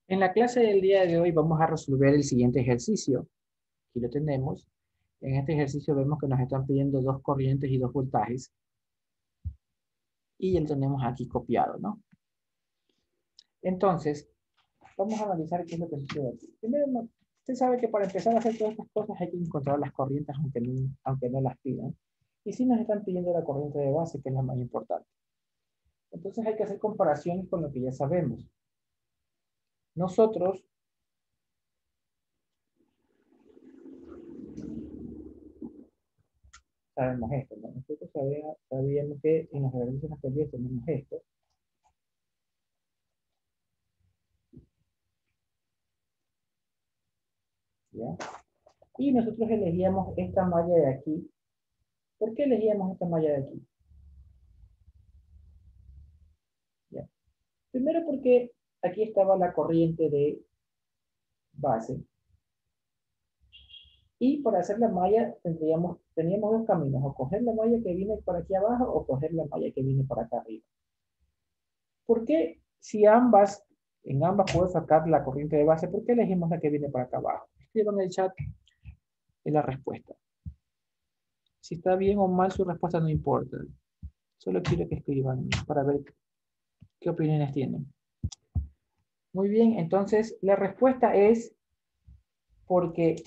En la clase del día de hoy vamos a resolver el siguiente ejercicio. Aquí lo tenemos. En este ejercicio vemos que nos están pidiendo dos corrientes y dos voltajes. Y ya lo tenemos aquí copiado, ¿no? Entonces, vamos a analizar qué es lo que sucede aquí. Primero, usted sabe que para empezar a hacer todas estas cosas hay que encontrar las corrientes aunque no las pidan. Y sí nos están pidiendo la corriente de base, que es la más importante. Entonces hay que hacer comparaciones con lo que ya sabemos. Nosotros sabemos esto, ¿no? Nosotros sabíamos que en los ejercicios anteriores tenemos esto, ¿ya? Y nosotros elegíamos esta malla de aquí. ¿Por qué elegíamos esta malla de aquí? ¿Ya? Primero porque aquí estaba la corriente de base. Y para hacer la malla teníamos dos caminos, o coger la malla que viene por aquí abajo o coger la malla que viene por acá arriba. ¿Por qué si en ambas puedo sacar la corriente de base, por qué elegimos la que viene por acá abajo? Escriban en el chat la respuesta. Si está bien o mal su respuesta no importa. Solo quiero que escriban para ver qué opiniones tienen. Muy bien, entonces la respuesta es porque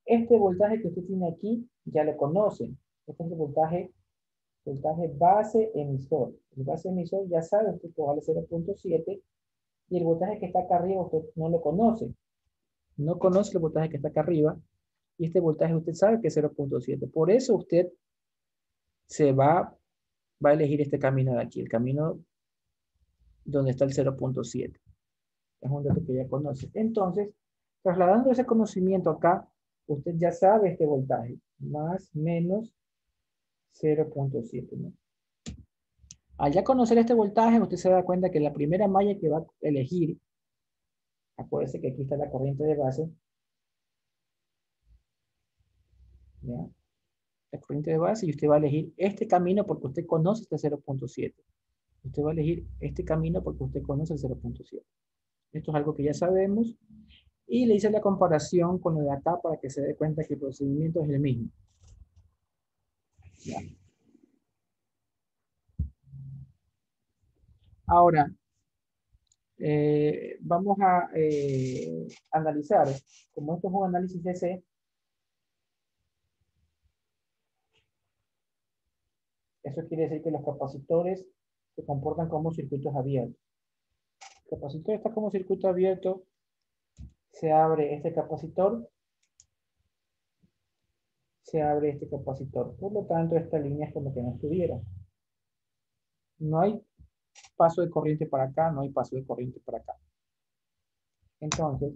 este voltaje que usted tiene aquí ya lo conocen. Este es el voltaje base emisor. El base emisor ya sabe usted que vale 0.7 y el voltaje que está acá arriba usted no lo conoce. No conoce el voltaje que está acá arriba y este voltaje usted sabe que es 0.7. Por eso usted va a elegir este camino de aquí, el camino donde está el 0.7. Es un dato que ya conoce. Entonces, trasladando ese conocimiento acá, usted ya sabe este voltaje, más menos 0.7, ¿no? Al ya conocer este voltaje, usted se da cuenta que la primera malla que va a elegir, acuérdese que aquí está la corriente de base, ¿ya? La corriente de base, y usted va a elegir este camino porque usted conoce este 0.7. Usted va a elegir este camino porque usted conoce el 0.7. Esto es algo que ya sabemos. Y le hice la comparación con lo de acá para que se dé cuenta que el procedimiento es el mismo. ¿Ya? Ahora, vamos a analizar, como esto es un análisis DC, eso quiere decir que los capacitores se comportan como circuitos abiertos. El capacitor está como circuito abierto, se abre este capacitor, se abre este capacitor. Por lo tanto, esta línea es como que no estuviera. No hay paso de corriente para acá, no hay paso de corriente para acá. Entonces,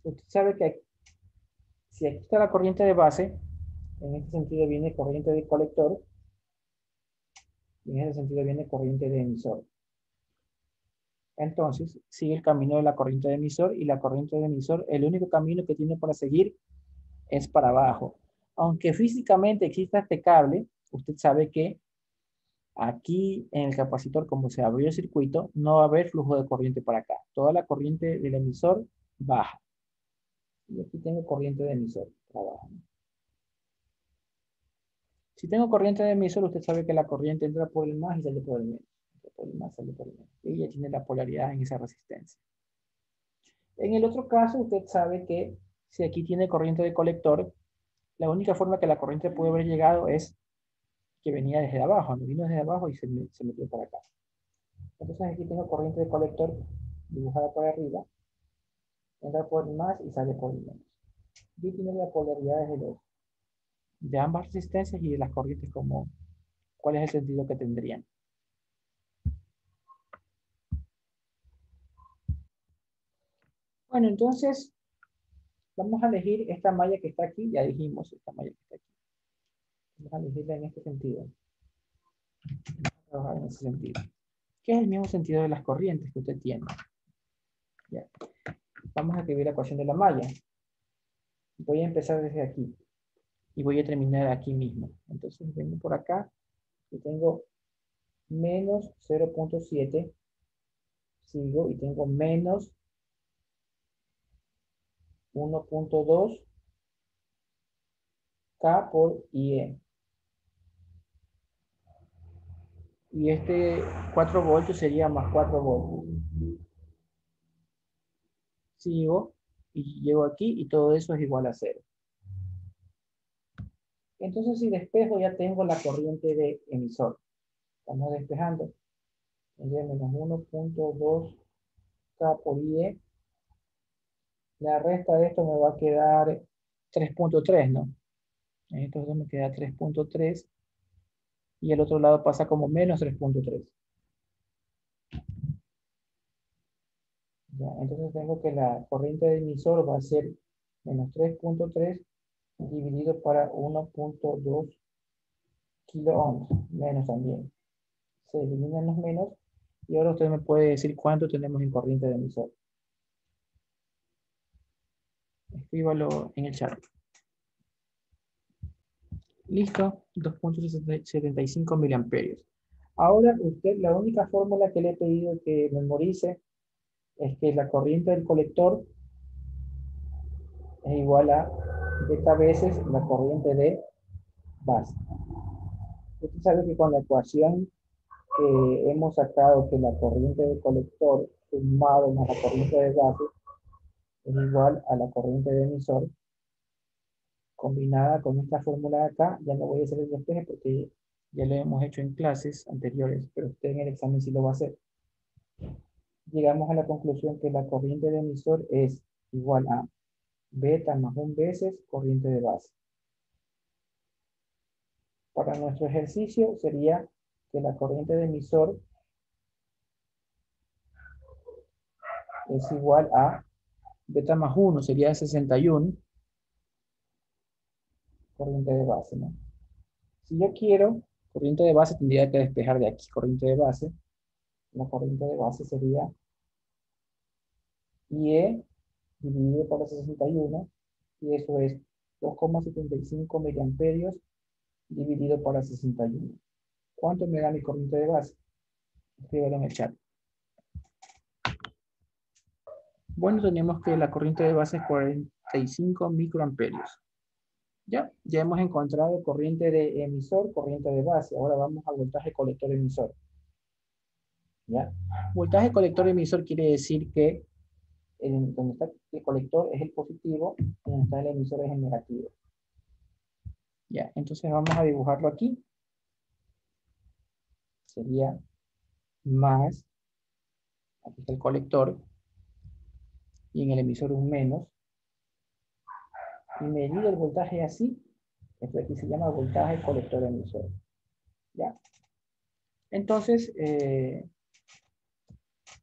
usted sabe que si aquí está la corriente de base, en este sentido viene corriente de colector, y en ese sentido viene corriente de emisor. Entonces, sigue el camino de la corriente de emisor y la corriente de emisor, el único camino que tiene para seguir es para abajo. Aunque físicamente exista este cable, usted sabe que aquí en el capacitor, como se abrió el circuito, no va a haber flujo de corriente para acá. Toda la corriente del emisor baja. Y aquí tengo corriente de emisor para abajo. Si tengo corriente de emisor, usted sabe que la corriente entra por el más y sale por el menos. Entra por el más, sale por el menos. Y ella tiene la polaridad en esa resistencia. En el otro caso, usted sabe que si aquí tiene corriente de colector, la única forma que la corriente puede haber llegado es que venía desde abajo, no vino desde abajo y se metió para acá. Entonces aquí tengo corriente de colector dibujada por arriba, entra por el más y sale por el menos. Y tiene la polaridad de ambas resistencias y de las corrientes como cuál es el sentido que tendrían. Bueno, entonces vamos a elegir esta malla que está aquí, ya dijimos esta malla que está aquí. Vamos a elegirla en este sentido. Vamos a trabajar en ese sentido. Que es el mismo sentido de las corrientes que usted tiene. Ya. Vamos a escribir la ecuación de la malla. Voy a empezar desde aquí y voy a terminar aquí mismo. Entonces vengo por acá y tengo menos 0.7, sigo y tengo menos 1.2 K por IE. Y este 4 voltios sería más 4 voltios. Sigo y llego aquí y todo eso es igual a 0. Entonces si despejo ya tengo la corriente de emisor. Estamos despejando. Entonces menos 1.2 K por IE. La resta de esto me va a quedar 3.3, ¿no? Entonces me queda 3.3 y el otro lado pasa como menos 3.3. Entonces tengo que la corriente de emisor va a ser menos 3.3 dividido para 1.2 kilo ohms, menos también. Se eliminan los menos y ahora usted me puede decir cuánto tenemos en corriente de emisor. Escríbalo en el chat. Listo, 2.75 miliamperios. Ahora usted, la única fórmula que le he pedido que memorice es que la corriente del colector es igual a beta veces la corriente de base. Usted sabe que con la ecuación que hemos sacado que la corriente del colector sumado más la corriente de base es igual a la corriente de emisor, combinada con esta fórmula de acá, ya no voy a hacer el despeje porque ya lo hemos hecho en clases anteriores, pero usted en el examen sí lo va a hacer. Llegamos a la conclusión que la corriente de emisor es igual a beta más 1 veces corriente de base. Para nuestro ejercicio sería que la corriente de emisor es igual a beta más 1, sería 61, corriente de base, ¿no? Si yo quiero corriente de base, tendría que despejar de aquí corriente de base. La corriente de base sería IE dividido por 61, y eso es 2,75 miliamperios dividido por 61. ¿Cuánto me da mi corriente de base? Escríbelo en el chat. Bueno, tenemos que la corriente de base es 45 microamperios. Ya hemos encontrado corriente de emisor, corriente de base. Ahora vamos al voltaje colector emisor. ¿Ya? Voltaje colector emisor quiere decir que donde está el colector es el positivo y donde está el emisor es el negativo. Ya, entonces vamos a dibujarlo aquí. Sería más, aquí está el colector, y en el emisor un menos. Y medido el voltaje así, esto aquí se llama voltaje colector emisor. ¿Ya? Entonces,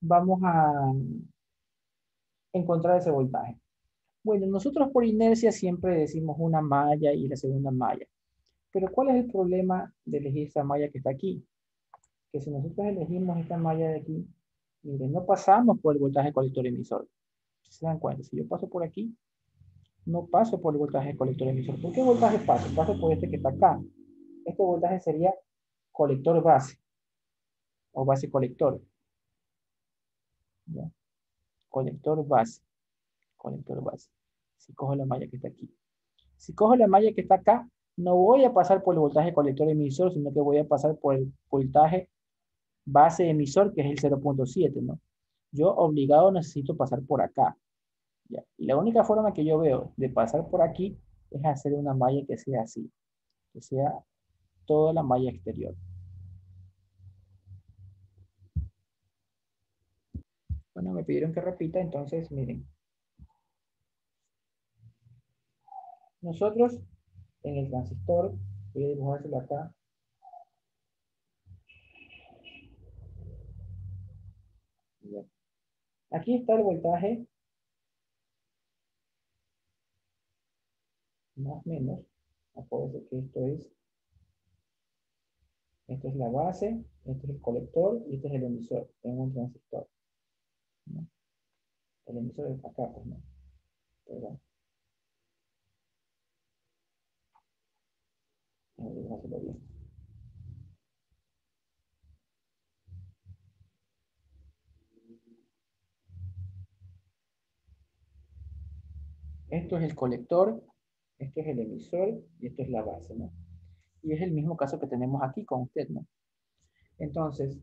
vamos a encontrar ese voltaje. Bueno, nosotros por inercia siempre decimos una malla y la segunda malla. Pero ¿cuál es el problema de elegir esta malla que está aquí? Que si nosotros elegimos esta malla de aquí, miren, no pasamos por el voltaje colector emisor. Si se dan cuenta, si yo paso por aquí, no paso por el voltaje colector emisor. ¿Por qué voltaje paso? Paso por este que está acá. Este voltaje sería colector base o base colector. ¿Ya? Colector base. Colector base. Si cojo la malla que está aquí. Si cojo la malla que está acá, no voy a pasar por el voltaje colector emisor, sino que voy a pasar por el voltaje base emisor, que es el 0.7, ¿no? Yo obligado necesito pasar por acá. ¿Ya? Y la única forma que yo veo de pasar por aquí es hacer una malla que sea así, que sea toda la malla exterior. Bueno, me pidieron que repita, entonces miren. Nosotros en el transistor, voy a dibujárselo acá. ¿Ya? Aquí está el voltaje, más o menos. Acuérdense que esto es la base, este es el colector y este es el emisor en un transistor, ¿no? El emisor es acá, pues, ¿no? Perdón. Voy a hacerlo bien. Esto es el colector, esto es el emisor y esto es la base, ¿no? Y es el mismo caso que tenemos aquí con usted, ¿no? Entonces,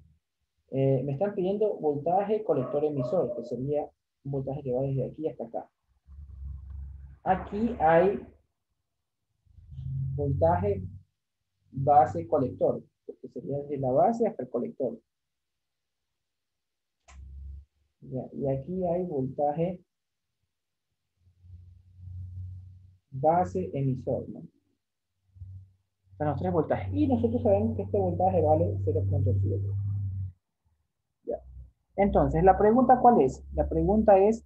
me están pidiendo voltaje colector emisor, que sería un voltaje que va desde aquí hasta acá. Aquí hay voltaje base colector, que sería desde la base hasta el colector. ¿Ya? Y aquí hay voltaje base emisor, ¿no? Están los tres voltajes. Y nosotros sabemos que este voltaje vale 0.7. ¿Ya? Entonces, ¿la pregunta cuál es? La pregunta es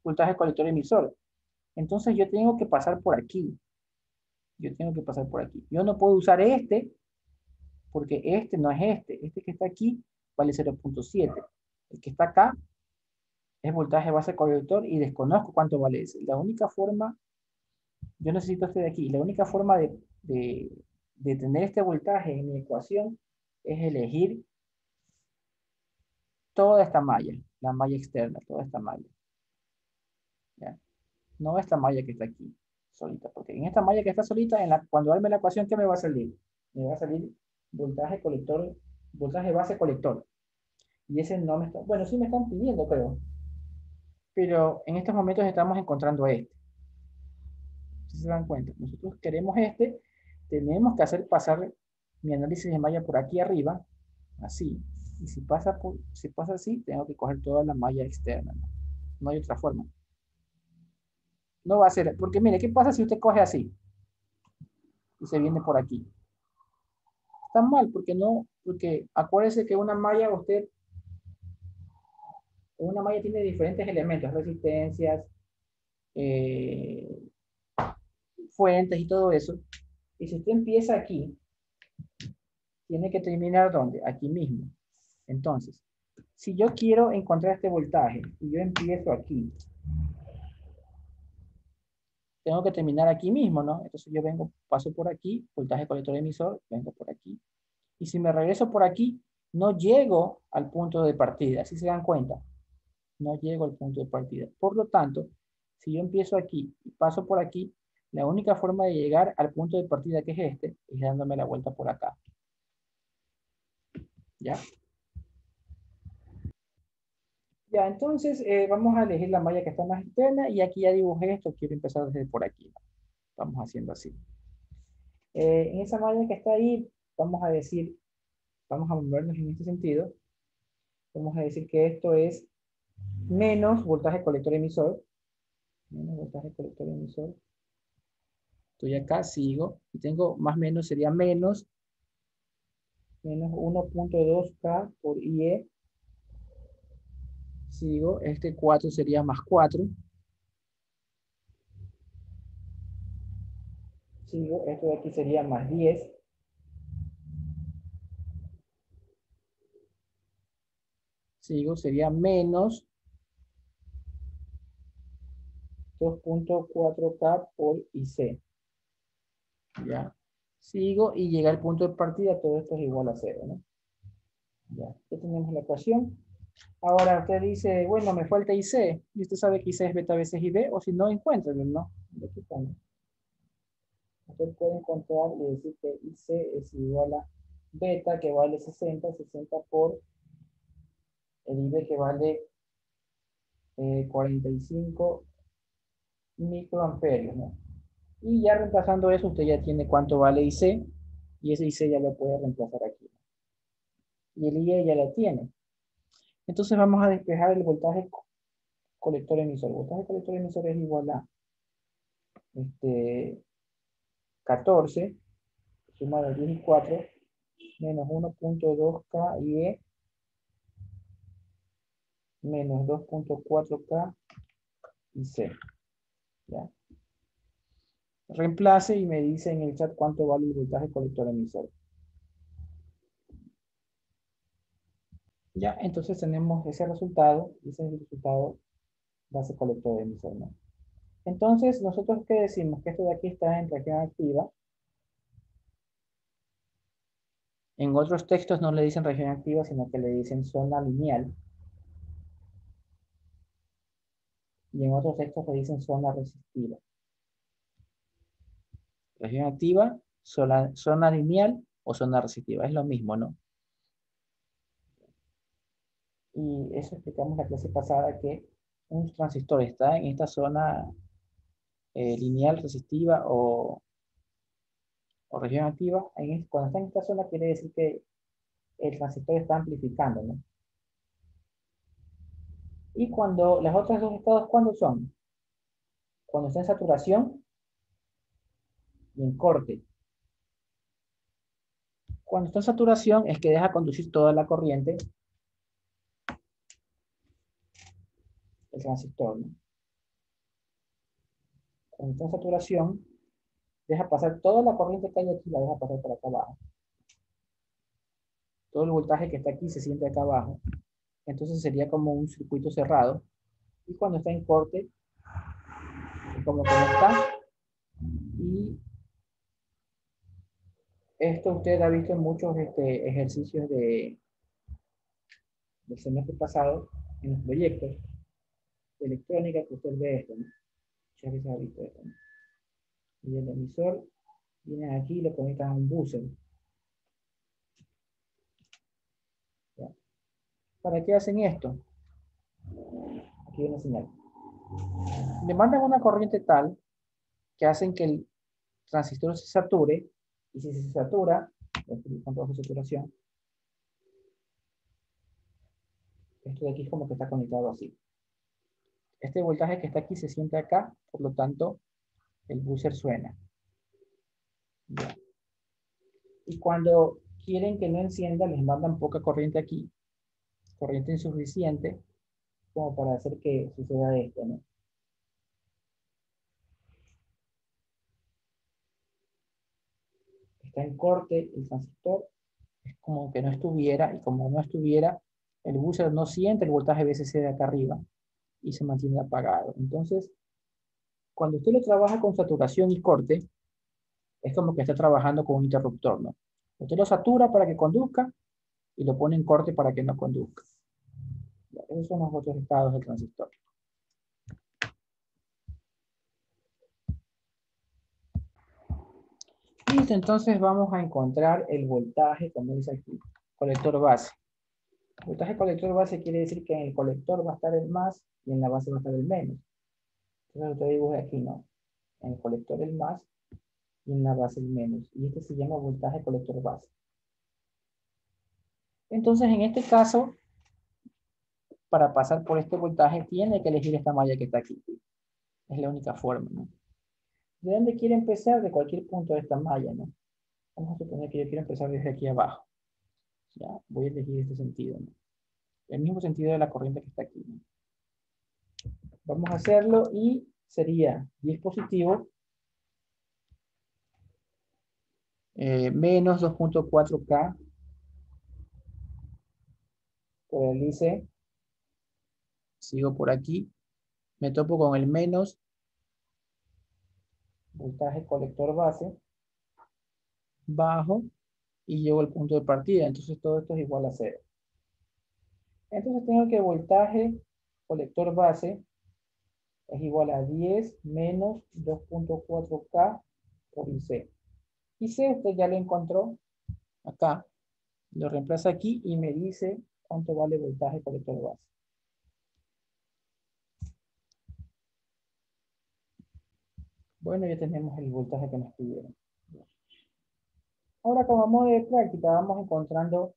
voltaje colector emisor. Entonces yo tengo que pasar por aquí. Yo tengo que pasar por aquí. Yo no puedo usar este, porque este no es este. Este que está aquí vale 0.7. El que está acá es voltaje base colector y desconozco cuánto vale ese. La única forma, yo necesito este de aquí. La única forma de tener este voltaje en mi ecuación es elegir toda esta malla, la malla externa, toda esta malla. ¿Ya? No esta malla que está aquí, solita, porque en esta malla que está solita, cuando arme la ecuación, ¿qué me va a salir? Me va a salir voltaje colector, voltaje base colector. Y ese no me está, bueno, sí me están pidiendo, creo. Pero en estos momentos estamos encontrando este. Si se dan cuenta, nosotros queremos este, tenemos que hacer pasar mi análisis de malla por aquí arriba, así. Y si pasa así, tengo que coger toda la malla externa, ¿no? No hay otra forma. No va a ser, porque mire, ¿qué pasa si usted coge así? Y se viene por aquí. Está mal, porque acuérdese que una malla tiene diferentes elementos, resistencias, eh, fuentes y todo eso. Y si usted empieza aquí, tiene que terminar ¿dónde? Aquí mismo. Entonces, si yo quiero encontrar este voltaje y yo empiezo aquí, tengo que terminar aquí mismo, ¿no? Entonces yo vengo, paso por aquí, voltaje colector emisor, vengo por aquí. Y si me regreso por aquí, no llego al punto de partida, ¿sí se dan cuenta? No llego al punto de partida. Por lo tanto, si yo empiezo aquí y paso por aquí, la única forma de llegar al punto de partida, que es este, es dándome la vuelta por acá. ¿Ya? Ya, entonces vamos a elegir la malla que está más externa y aquí ya dibujé esto, quiero empezar desde por aquí. Vamos haciendo así. En esa malla que está ahí, vamos a decir, vamos a movernos en este sentido, vamos a decir que esto es menos voltaje colector emisor, menos voltaje colector emisor. Estoy acá, sigo, y tengo más o menos, sería menos 1.2K por IE, sigo, este 4 sería más 4, sigo, esto de aquí sería más 10, sigo, sería menos 2.4K por IC, ¿ya? Sigo y llega al punto de partida, todo esto es igual a 0, ¿no? Ya, ya tenemos la ecuación. Ahora usted dice, bueno, me falta IC, y usted sabe que IC es beta veces IB, o si no, encuéntralo, ¿no? Aquí estamos. Usted puede encontrar y decir que IC es igual a beta, que vale 60, 60 por el IB, que vale 45 microamperios, ¿no? Y ya reemplazando eso, usted ya tiene cuánto vale IC, y ese IC ya lo puede reemplazar aquí. Y el IE ya lo tiene. Entonces vamos a despejar el voltaje colector emisor. El voltaje colector emisor es igual a 14, sumado a 10 y 4, menos 1.2K IE, menos 2.4K IC. ¿Ya? Reemplace y me dice en el chat cuánto vale el voltaje colector emisor. Ya, entonces tenemos ese es el resultado base colector emisor, ¿no? Entonces, nosotros qué decimos que esto de aquí está en reacción activa. En otros textos no le dicen región activa, sino que le dicen zona lineal. y en otros textos le dicen zona resistiva. Región activa, zona lineal o zona resistiva. Es lo mismo, ¿no? Y eso explicamos la clase pasada, que un transistor está en esta zona lineal, resistiva o región activa. Cuando está en esta zona quiere decir que el transistor está amplificando, ¿no? Y cuando los otros dos estados, ¿cuándo son? Cuando está en saturación y en corte. Cuando está en saturación es que deja conducir toda la corriente el transistor, ¿no? Cuando está en saturación, deja pasar toda la corriente que hay aquí, la deja pasar por acá abajo. Todo el voltaje que está aquí se siente acá abajo. Entonces sería como un circuito cerrado. Y cuando está en corte, es como que no está. Y esto usted ha visto en muchos ejercicios del semestre pasado, en los proyectos de electrónica, que usted ve esto, ¿no? Muchas veces ha visto esto, ¿no? Y el emisor viene aquí y lo conectan a un buzzer. ¿Ya? ¿Para qué hacen esto? Aquí viene una señal. Le mandan una corriente tal que hacen que el transistor se sature, y si se satura, con toda su saturación, esto de aquí es como que está conectado así. Este voltaje que está aquí se siente acá, por lo tanto, el buzzer suena. Bien. Y cuando quieren que no encienda, les mandan poca corriente aquí, corriente insuficiente, como para hacer que suceda esto, ¿no? Está en corte el transistor, es como que no estuviera, y como no estuviera, el buzzer no siente el voltaje VCC de acá arriba y se mantiene apagado. Entonces, cuando usted lo trabaja con saturación y corte, es como que está trabajando con un interruptor, ¿no? Usted lo satura para que conduzca y lo pone en corte para que no conduzca. Esos son los otros estados del transistor. Listo, entonces vamos a encontrar el voltaje, como dice aquí, colector base. El voltaje colector base quiere decir que en el colector va a estar el más y en la base va a estar el menos. Entonces usted dibuja aquí, ¿no? En el colector el más y en la base el menos. Y este se llama voltaje colector base. Entonces, en este caso, para pasar por este voltaje, tiene que elegir esta malla que está aquí. Es la única forma, ¿no? ¿De dónde quiere empezar? De cualquier punto de esta malla, ¿no? Vamos a suponer que yo quiero empezar desde aquí abajo. Ya, voy a elegir este sentido, ¿no? El mismo sentido de la corriente que está aquí, ¿no? Vamos a hacerlo y sería 10 positivo menos 2.4K por el IC. Sigo por aquí. Me topo con el menos voltaje colector base bajo y llevo el punto de partida. Entonces todo esto es igual a 0. Entonces tengo que voltaje colector base es igual a 10 menos 2.4K por IC. IC usted ya lo encontró acá. Lo reemplaza aquí y me dice cuánto vale voltaje colector base. Bueno, ya tenemos el voltaje que nos pidieron. Ahora, como modo de práctica, vamos encontrando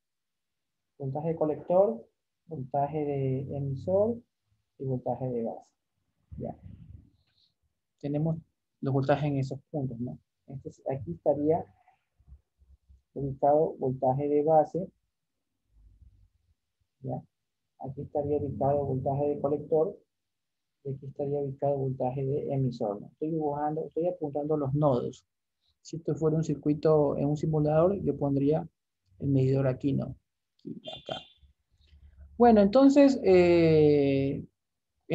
voltaje de colector, voltaje de emisor y voltaje de base. Ya. Tenemos los voltajes en esos puntos, ¿no? Entonces, aquí estaría ubicado voltaje de base. ¿Ya? Aquí estaría ubicado voltaje de colector. Y aquí estaría ubicado voltaje de emisor, ¿no? Estoy dibujando, estoy apuntando los nodos. Si esto fuera un circuito en un simulador, yo pondría el medidor aquí, ¿no? Aquí, acá. Bueno, entonces, el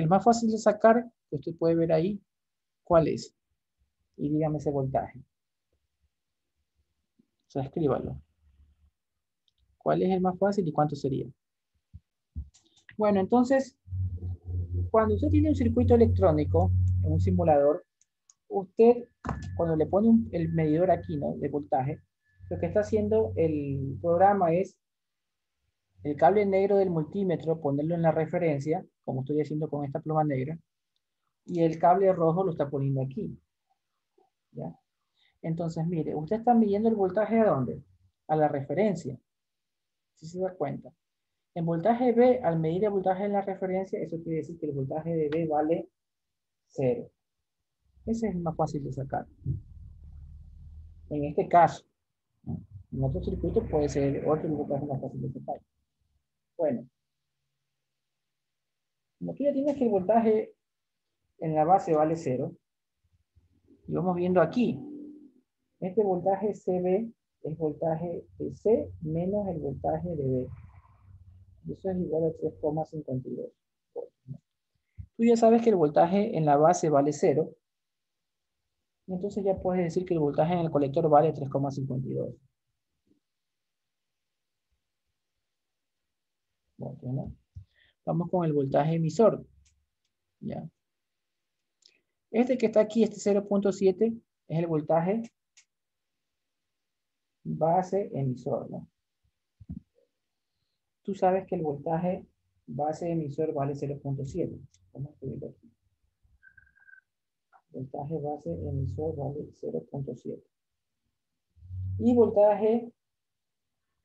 más fácil de sacar, que usted puede ver ahí, ¿cuál es? Y dígame ese voltaje. O sea, escríbalo. ¿Cuál es el más fácil y cuánto sería? Bueno, entonces, cuando usted tiene un circuito electrónico en un simulador, usted, cuando le pone el medidor aquí, ¿no? De voltaje, lo que está haciendo el programa es el cable negro del multímetro, ponerlo en la referencia, como estoy haciendo con esta pluma negra, y el cable rojo lo está poniendo aquí, ¿ya? Entonces, mire, usted está midiendo el voltaje ¿a dónde? A la referencia, si se da cuenta. En voltaje B, al medir el voltaje en la referencia, eso quiere decir que el voltaje de B vale 0. Ese es el más fácil de sacar. En este caso, ¿no? En otro circuito puede ser otro voltaje más fácil de sacar. Bueno, aquí ya tienes que el voltaje en la base vale 0. Y vamos viendo aquí. Este voltaje CB es voltaje de C menos el voltaje de B. Y eso es igual a 3,52 volts, ¿no? Tú ya sabes que el voltaje en la base vale 0. Entonces ya puedes decir que el voltaje en el colector vale 3,52. Bueno, vamos con el voltaje emisor. ¿Ya? Este que está aquí, este 0,7, es el voltaje base emisor, ¿no? Tú sabes que el voltaje base emisor vale 0,7. Vamos a escribirlo aquí. Voltaje base emisor vale 0,7. Y voltaje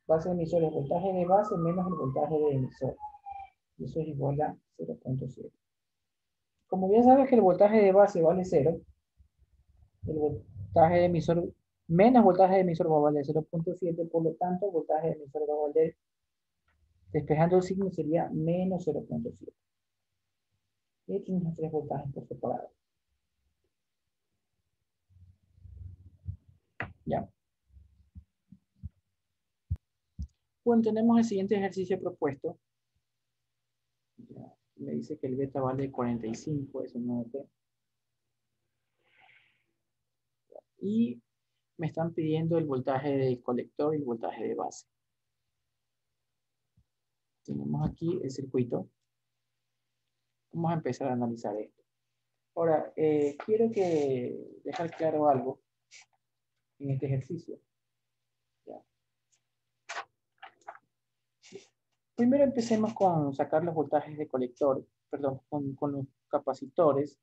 base emisor es voltaje de base menos el voltaje de emisor. Y eso es igual a 0,7. Como ya sabes que el voltaje de base vale 0, el voltaje de emisor menos voltaje de emisor va a valer 0,7, por lo tanto el voltaje de emisor va a valer, despejando el signo, sería menos 0,7. Y aquí tenemos 3 voltajes por separado. ¿Ya? Bueno, tenemos el siguiente ejercicio propuesto. Ya, me dice que el beta vale 45, eso no es. Y me están pidiendo el voltaje de colector y el voltaje de base. Tenemos aquí el circuito. Vamos a empezar a analizar esto. Ahora, quiero dejar claro algo en este ejercicio. ¿Ya? Primero empecemos con sacar los voltajes de colector, perdón, con los capacitores.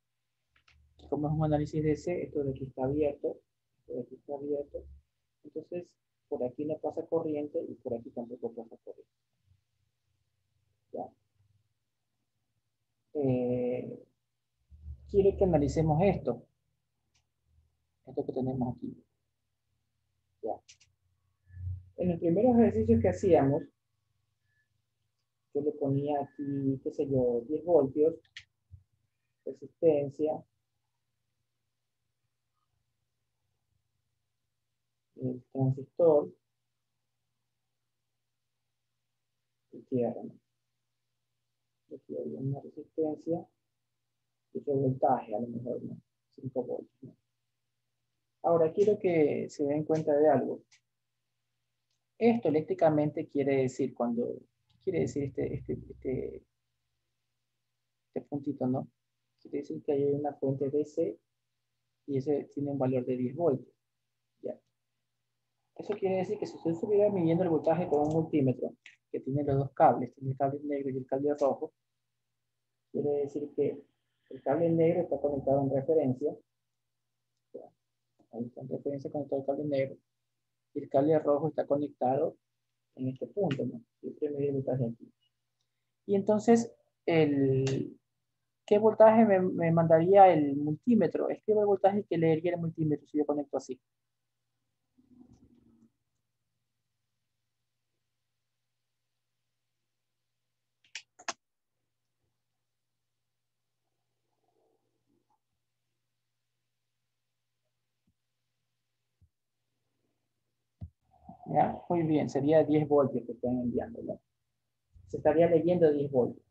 Como es un análisis de C, esto de aquí está abierto, esto de aquí está abierto. Entonces, por aquí no pasa corriente y por aquí tampoco pasa corriente. ¿Ya? Quiero que analicemos esto que tenemos aquí. ¿Ya? En los primeros ejercicios que hacíamos, yo le ponía aquí, qué sé yo, 10 voltios, resistencia, el transistor y tierra, ¿no? Aquí hay una resistencia y otro voltaje, a lo mejor, ¿no? 5 voltios, ¿no? Ahora, quiero que se den cuenta de algo. Esto eléctricamente quiere decir ¿qué quiere decir este puntito, ¿no? Quiere decir que hay una fuente DC y ese tiene un valor de 10 voltios. ¿Ya? Eso quiere decir que si usted estuviera midiendo el voltaje con un multímetro, que tiene los dos cables, tiene el cable negro y el cable rojo, quiere decir que el cable negro está conectado en referencia, ¿ya? Ahí está en referencia conectado el cable negro, y el cable rojo está conectado en este punto, ¿no? Siempre medir el voltaje aquí. Y entonces, ¿qué voltaje me mandaría el multímetro? Escribo el voltaje que leería el multímetro si yo conecto así. ¿Ya? Muy bien, sería 10 voltios que están enviando, ¿no? Se estaría leyendo 10 voltios.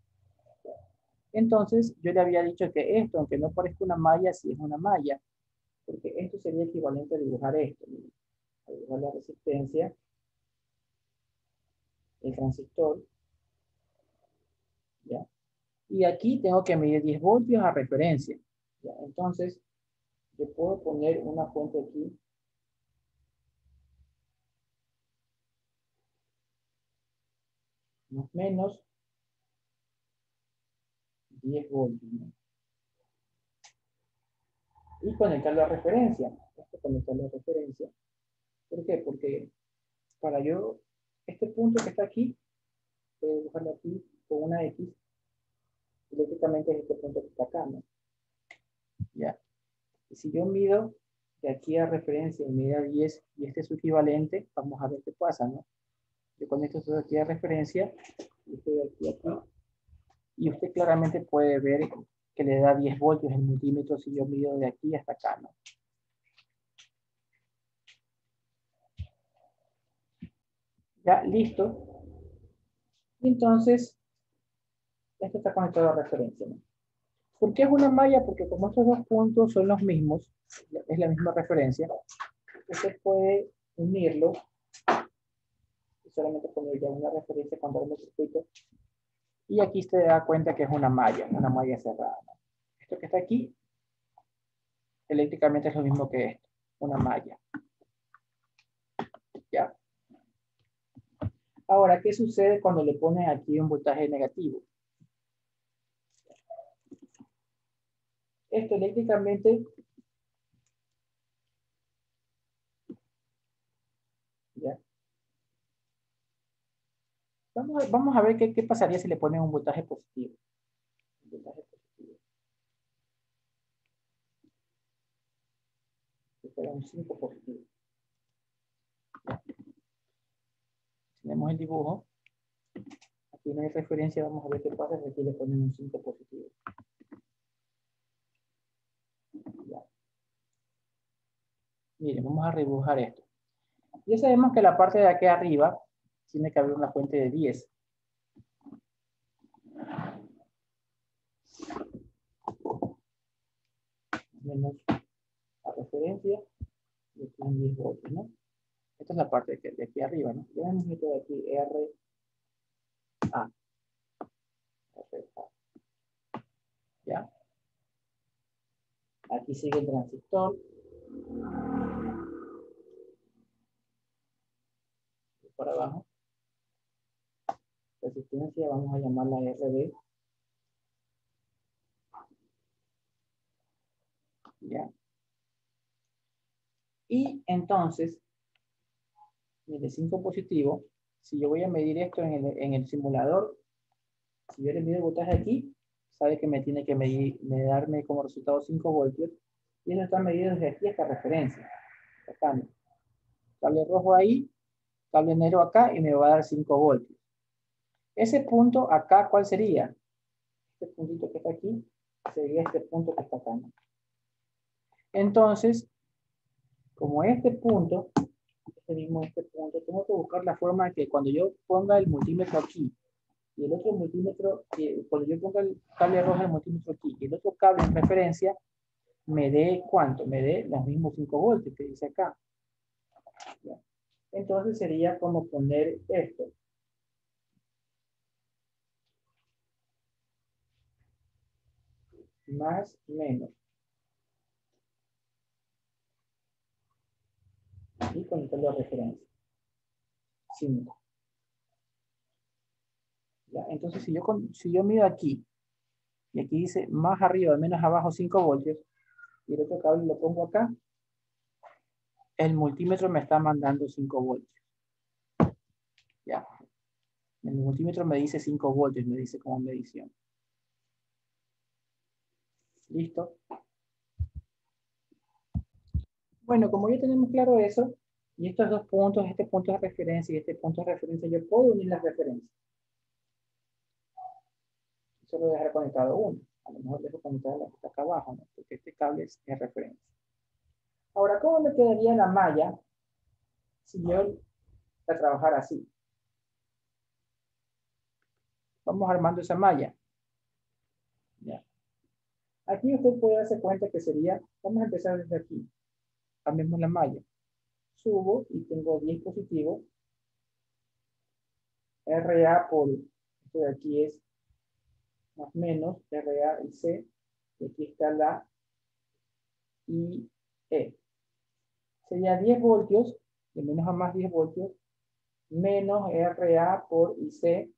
Entonces, yo le había dicho que esto, aunque no parezca una malla, sí es una malla, porque esto sería equivalente a dibujar esto, ¿no? A dibujar la resistencia, el transistor, ¿ya? Y aquí tengo que medir 10 voltios a referencia. ¿Ya? Entonces, yo puedo poner una fuente aquí. Más o menos 10 voltios, ¿no? Y conectarlo a referencia. Esto conectarlo a referencia. ¿Por qué? Porque para yo, este punto que está aquí, voy a dibujarlo aquí con una X, eléctricamente es este punto que está acá, ¿no? Ya. Y si yo mido de aquí a referencia y mido a 10 y este es su equivalente, vamos a ver qué pasa, ¿no? Yo conecto esto de aquí a referencia y esto de aquí a aquí. Y usted claramente puede ver que le da 10 voltios en multímetro si yo mido de aquí hasta acá, ¿no? Ya, listo. Y entonces, esto está conectado a referencia, ¿no? ¿Por qué es una malla? Porque como estos dos puntos son los mismos, es la misma referencia, usted puede unirlo y solamente poner ya una referencia cuando hago el circuito. Y aquí se da cuenta que es una malla cerrada, ¿no? Esto que está aquí, eléctricamente es lo mismo que esto, una malla. ¿Ya? Ahora, ¿qué sucede cuando le ponen aquí un voltaje negativo? Esto eléctricamente, ¿ya? Vamos a ver qué pasaría si le ponen un voltaje positivo. Un voltaje positivo. Que fuera un 5 positivo. ¿Ya? Tenemos el dibujo. Aquí no hay referencia, vamos a ver qué pasa si aquí le ponen un 5 positivo. ¿Ya? Miren, vamos a redibujar esto. Ya sabemos que la parte de aquí arriba tiene que haber una fuente de 10. Menos la referencia y aquí un 10 voltios, ¿no? Esta es la parte de aquí arriba, ¿no? Ya vemos esto de aquí, RA. ¿Ya? Aquí sigue el transistor. Por abajo. Resistencia, vamos a llamarla RB. ¿Ya? Y entonces, mire, 5 positivo, si yo voy a medir esto en el simulador, si yo le mido el voltaje aquí, sabe que me tiene que medir, me darme como resultado 5 voltios, y eso está medido desde aquí hasta referencia. Acá, ¿no? Cable rojo ahí, cable negro acá, y me va a dar 5 voltios. Ese punto acá, ¿cuál sería? Este puntito que está aquí, sería este punto que está acá, ¿no? Entonces, como este punto, este punto, tengo que buscar la forma de que cuando yo ponga el multímetro aquí y el otro multímetro, cuando yo ponga el cable rojo del multímetro aquí y el otro cable en referencia, me dé ¿cuánto? Me dé los mismos 5 voltios que dice acá. ¿Ya? Entonces sería como poner esto. Más, menos. Y conectarlo a referencia. 5. ¿Ya? Entonces si yo mido aquí, y aquí dice más arriba, menos abajo 5 voltios, y el otro cable lo pongo acá, el multímetro me está mandando 5 voltios. ¿Ya? El multímetro me dice 5 voltios, me dice como medición. ¿Listo? Bueno, como ya tenemos claro eso, y estos dos puntos, este punto de referencia y este punto de referencia, yo puedo unir las referencias. Solo dejar conectado uno. A lo mejor dejo conectada la que está acá abajo, ¿no? Porque este cable es referencia. Ahora, ¿cómo me quedaría la malla si yo la trabajara así? Vamos armando esa malla. ¿Ya? Aquí usted puede darse cuenta que sería, vamos a empezar desde aquí. Cambiamos la malla. Subo y tengo 10 positivos. RA por, esto de aquí es más menos RA y C, y aquí está la IE. Sería 10 voltios, de menos a más 10 voltios, menos RA por IC,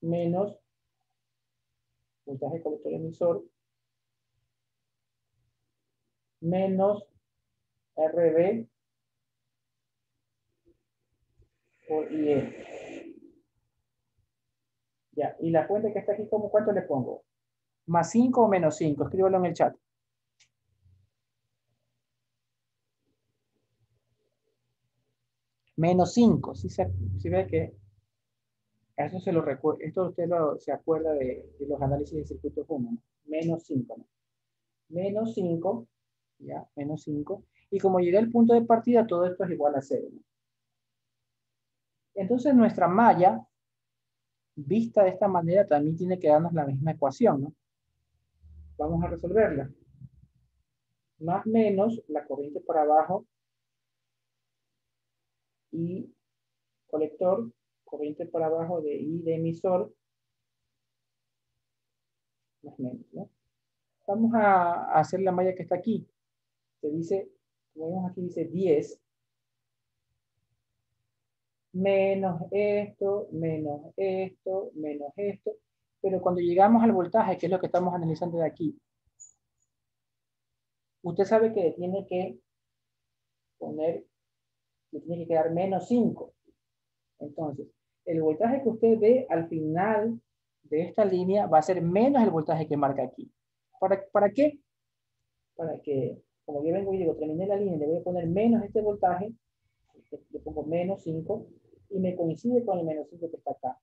menos voltaje colector emisor, menos RB por IE. Ya, y la fuente que está aquí, ¿cuánto le pongo? ¿Más 5 o menos 5? Escríbalo en el chat. Menos 5. Si ve que eso se lo recuerda, esto usted se acuerda de los análisis de circuitos comunes. Menos 5, ¿no? Menos 5, ya, menos 5. Y como llegué al punto de partida, todo esto es igual a 0, ¿no? Entonces nuestra malla, vista de esta manera, también tiene que darnos la misma ecuación, ¿no? Vamos a resolverla. Más menos la corriente para abajo y colector, corriente para abajo de I de emisor, más menos, ¿no? Vamos a hacer la malla que está aquí. Se dice, como vemos aquí, dice 10 menos esto, menos esto, menos esto. Pero cuando llegamos al voltaje, que es lo que estamos analizando de aquí, usted sabe que tiene que poner, le tiene que quedar menos 5. Entonces, el voltaje que usted ve al final de esta línea va a ser menos el voltaje que marca aquí. ¿Para qué? Para que, como yo vengo y digo, terminé la línea, le voy a poner menos este voltaje, le pongo menos 5, y me coincide con el menos 5 que está acá.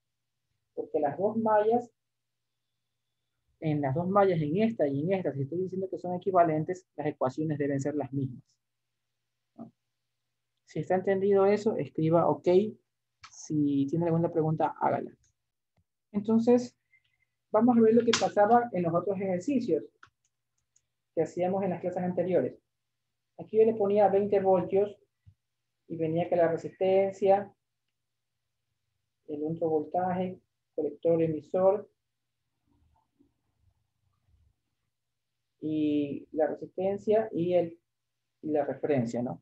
Porque las dos mallas, en esta y en esta, si estoy diciendo que son equivalentes, las ecuaciones deben ser las mismas, ¿no? Si está entendido eso, escriba OK. Si tiene alguna pregunta, hágala. Entonces, vamos a ver lo que pasaba en los otros ejercicios que hacíamos en las clases anteriores. Aquí yo le ponía 20 voltios y venía que la resistencia, el otro voltaje, colector emisor y la resistencia y la referencia, ¿no?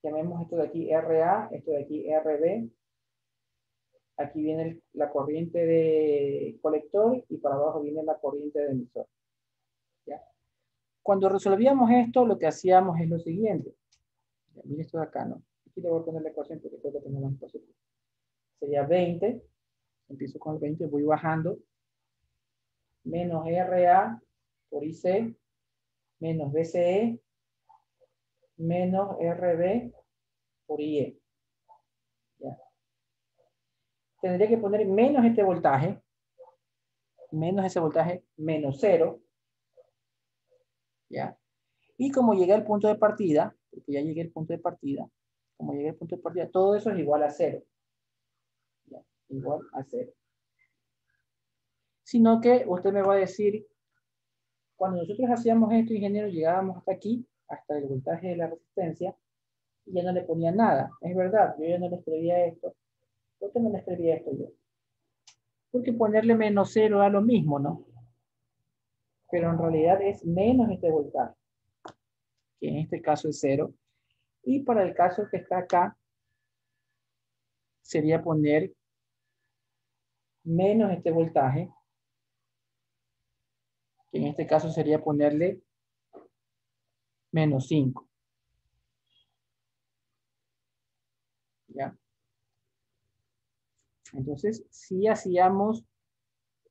Llamemos esto de aquí RA, esto de aquí RB. Aquí viene la corriente de colector y para abajo viene la corriente de emisor, ¿ya? Cuando resolvíamos esto, lo que hacíamos es lo siguiente. Ya, mire esto de acá, ¿no? Aquí le voy a poner la ecuación porque creo que tengo más espacio. Sería 20. Empiezo con el 20, voy bajando. Menos RA por IC, menos BCE, menos RB por IE. ¿Ya? Tendría que poner menos este voltaje, menos ese voltaje, menos 0. ¿Ya? Y como llegué al punto de partida, porque ya llegué al punto de partida, como llegué al punto de partida, todo eso es igual a 0. ¿Ya? Igual a 0. Sino que usted me va a decir, cuando nosotros hacíamos esto, ingeniero, llegábamos hasta aquí, hasta el voltaje de la resistencia, y ya no le ponía nada. Es verdad, yo ya no le escribía esto. ¿Por qué no le escribía esto yo? Porque ponerle menos 0 da lo mismo, ¿no? Pero en realidad es menos este voltaje, que en este caso es 0. Y para el caso que está acá, sería poner menos este voltaje, que en este caso sería ponerle menos 5. ¿Ya? Entonces, sí hacíamos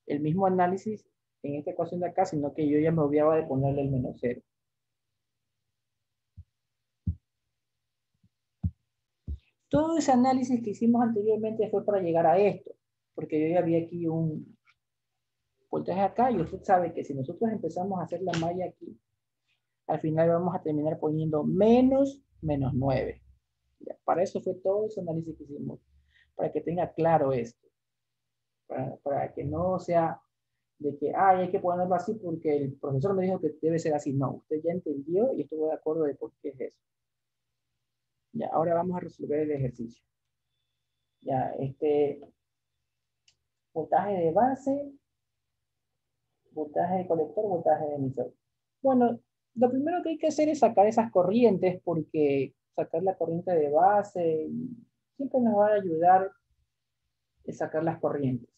el mismo análisis en esta ecuación de acá, sino que yo ya me obviaba de ponerle el menos 0. Todo ese análisis que hicimos anteriormente fue para llegar a esto, porque yo ya vi aquí un voltaje acá y usted sabe que si nosotros empezamos a hacer la malla aquí, al final vamos a terminar poniendo menos 9. Ya, para eso fue todo ese análisis que hicimos, para que tenga claro esto, para que no sea de que hay que ponerlo así porque el profesor me dijo que debe ser así. No, usted ya entendió y estuvo de acuerdo de por qué es eso. Ya, ahora vamos a resolver el ejercicio. Ya, Voltaje de base, voltaje de colector, voltaje de emisor. Bueno, lo primero que hay que hacer es sacar esas corrientes, porque sacar la corriente de base siempre nos va a ayudar a sacar las corrientes,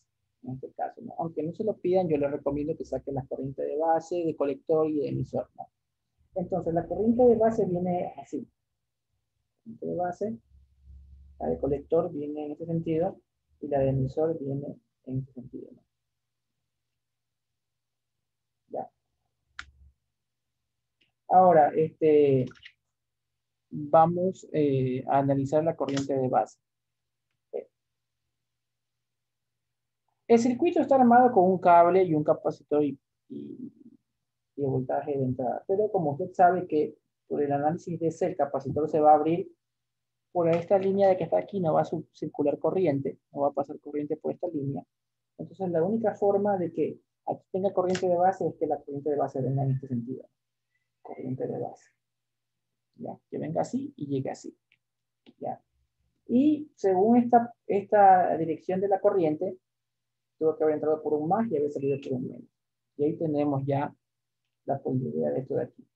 en este caso, ¿no? Aunque no se lo pidan, yo les recomiendo que saquen las corrientes de base, de colector y de emisor, ¿no? Entonces, la corriente de base viene así. La corriente de base, la de colector viene en este sentido, y la de emisor viene en este sentido, ¿no? Ya. Ahora, vamos a analizar la corriente de base. El circuito está armado con un cable y un capacitor y de voltaje de entrada. Pero como usted sabe que por el análisis de ese, el capacitor se va a abrir por esta línea de que está aquí, no va a circular corriente, no va a pasar corriente por esta línea. Entonces la única forma de que aquí tenga corriente de base es que la corriente de base venga en este sentido. Corriente de base. ¿Ya? Que venga así y llegue así. ¿Ya? Y según esta dirección de la corriente, tuvo que haber entrado por un más y haber salido por un menos. Y ahí tenemos ya la posibilidad de esto de aquí.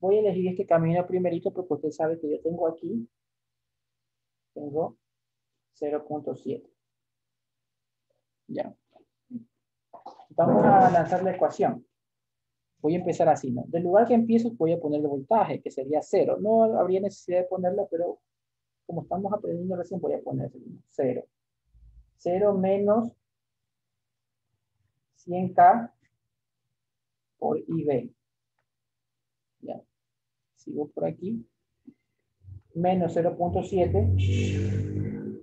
Voy a elegir este camino primerito porque usted sabe que yo tengo aquí, tengo 0.7. Ya. Vamos a lanzar la ecuación. Voy a empezar así, ¿no? Del lugar que empiezo voy a poner el voltaje, que sería 0. No habría necesidad de ponerla, pero como estamos aprendiendo recién, voy a poner 0. 0 menos 100K por IB. Ya. Sigo por aquí. Menos 0.7.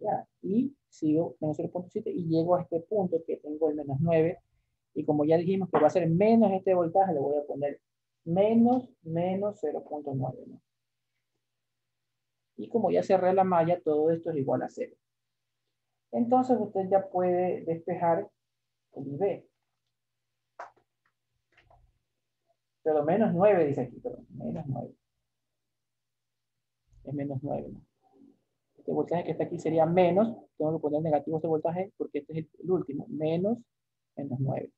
Ya. Y sigo menos 0.7 y llego a este punto que tengo el menos 9. Y como ya dijimos que va a ser menos este voltaje, le voy a poner menos 0.9. ¿No? Y como ya cerré la malla, todo esto es igual a 0. Entonces usted ya puede despejar el IB. Pero menos 9 dice aquí, pero menos 9. Es menos 9, ¿no? Este voltaje que está aquí sería menos, tengo que poner negativo este voltaje porque este es el último, menos 9.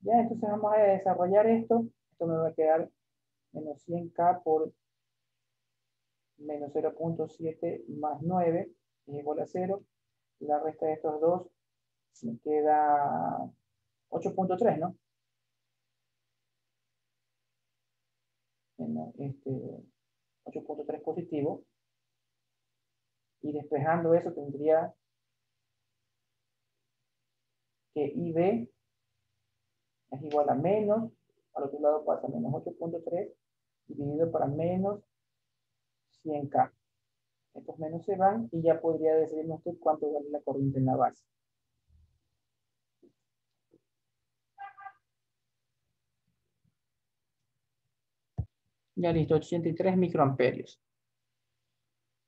Ya, entonces vamos a desarrollar esto. Esto me va a quedar menos 100K por menos 0.7 más 9 es igual a 0. La resta de estos dos me queda 8.3, ¿no? 8.3 positivo. Y despejando eso tendría que IB es igual a menos, al otro lado pasa menos 8.3 dividido para menos 100K. Estos menos se van y ya podría decirnos usted cuánto vale la corriente en la base. Ya listo, 83 microamperios.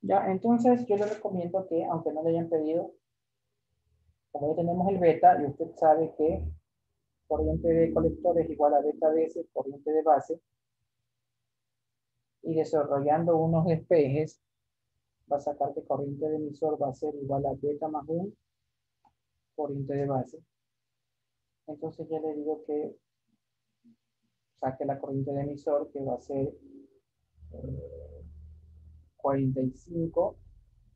Ya, entonces yo le recomiendo que, aunque no le hayan pedido, como ya tenemos el beta, y usted sabe que corriente de colector es igual a beta veces corriente de base, y desarrollando unos despejes, va a sacar que corriente de emisor va a ser igual a beta más 1 corriente de base. Entonces ya le digo que saque la corriente de emisor, que va a ser 45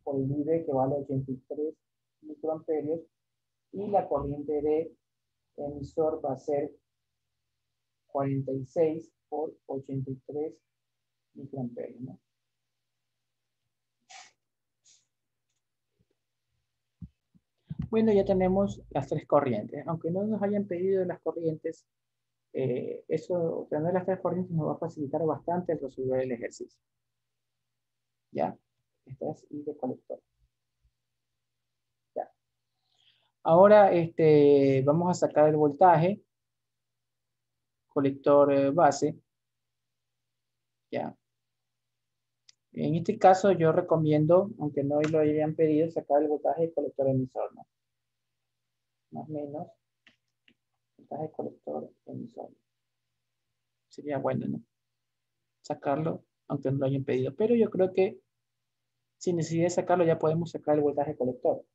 por el IB, que vale 83 microamperios, y la corriente de emisor va a ser 46 por 83 microamperios, ¿no? Bueno, ya tenemos las tres corrientes. Aunque no nos hayan pedido las corrientes, eso, tener las tres corrientes nos va a facilitar bastante el resolver el ejercicio. ¿Ya? Esta es I de colector. ¿Ya? Ahora vamos a sacar el voltaje, colector base. ¿Ya? En este caso yo recomiendo, aunque no lo hayan pedido, sacar el voltaje del colector emisor, ¿no? Más o menos, voltaje colector emisor. Sería bueno, ¿no? Sacarlo, aunque no lo hayan pedido. Pero yo creo que sin necesidad de sacarlo ya podemos sacar el voltaje colector.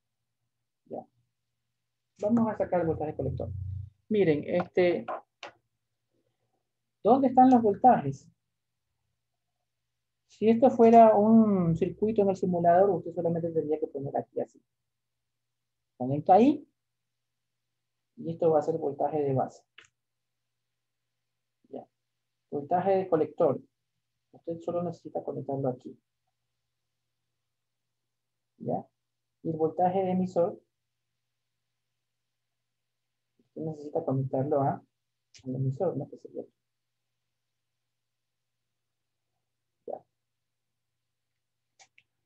Vamos a sacar el voltaje colector. Miren, ¿dónde están los voltajes? Si esto fuera un circuito en el simulador, usted solamente tendría que poner aquí así. Conecta ahí y esto va a ser voltaje de base. Ya. Voltaje de colector. Usted solo necesita conectarlo aquí. ¿Ya? Y el voltaje de emisor, usted necesita conectarlo al emisor, ¿no? Que sería aquí. Ya.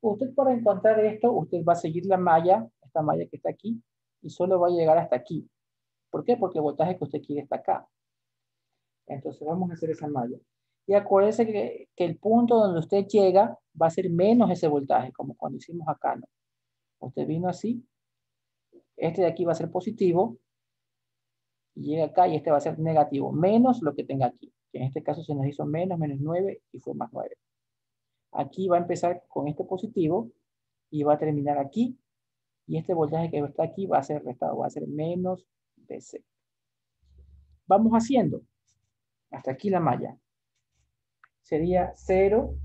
Usted para encontrar esto, usted va a seguir la malla, esta malla que está aquí, y solo va a llegar hasta aquí. ¿Por qué? Porque el voltaje que usted quiere está acá. Entonces vamos a hacer esa malla. Y acuérdese que el punto donde usted llega va a ser menos ese voltaje, como cuando hicimos acá, ¿no? Usted vino así, este de aquí va a ser positivo, y llega acá y este va a ser negativo, menos lo que tenga aquí, que en este caso se nos hizo menos 9 y fue más 9. Aquí va a empezar con este positivo y va a terminar aquí, y este voltaje que está aquí va a ser restado, va a ser menos DC. Vamos haciendo, hasta aquí la malla. Sería 0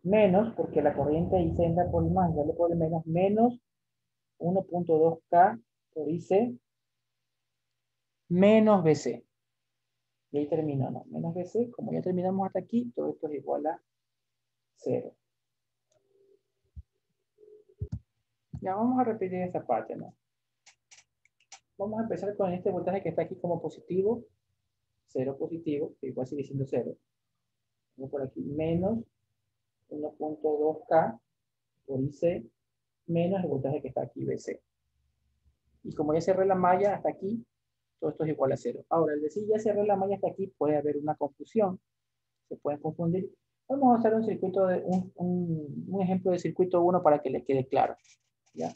menos, porque la corriente IC anda por el más, darle por el menos 1.2K por IC menos BC. Y ahí terminó, ¿no? Menos BC, como ya terminamos hasta aquí, todo esto es igual a 0. Ya vamos a repetir esta parte, ¿no? Vamos a empezar con este voltaje que está aquí como positivo, 0 positivo, que igual sigue siendo 0. Vamos por aquí, menos 1.2K por IC menos el voltaje que está aquí, BC. Y como ya cerré la malla hasta aquí, todo esto es igual a 0. Ahora, al decir ya cerré la malla hasta aquí, puede haber una confusión. Se pueden confundir. Vamos a hacer un circuito de un ejemplo de circuito 1 para que le quede claro. ¿Ya?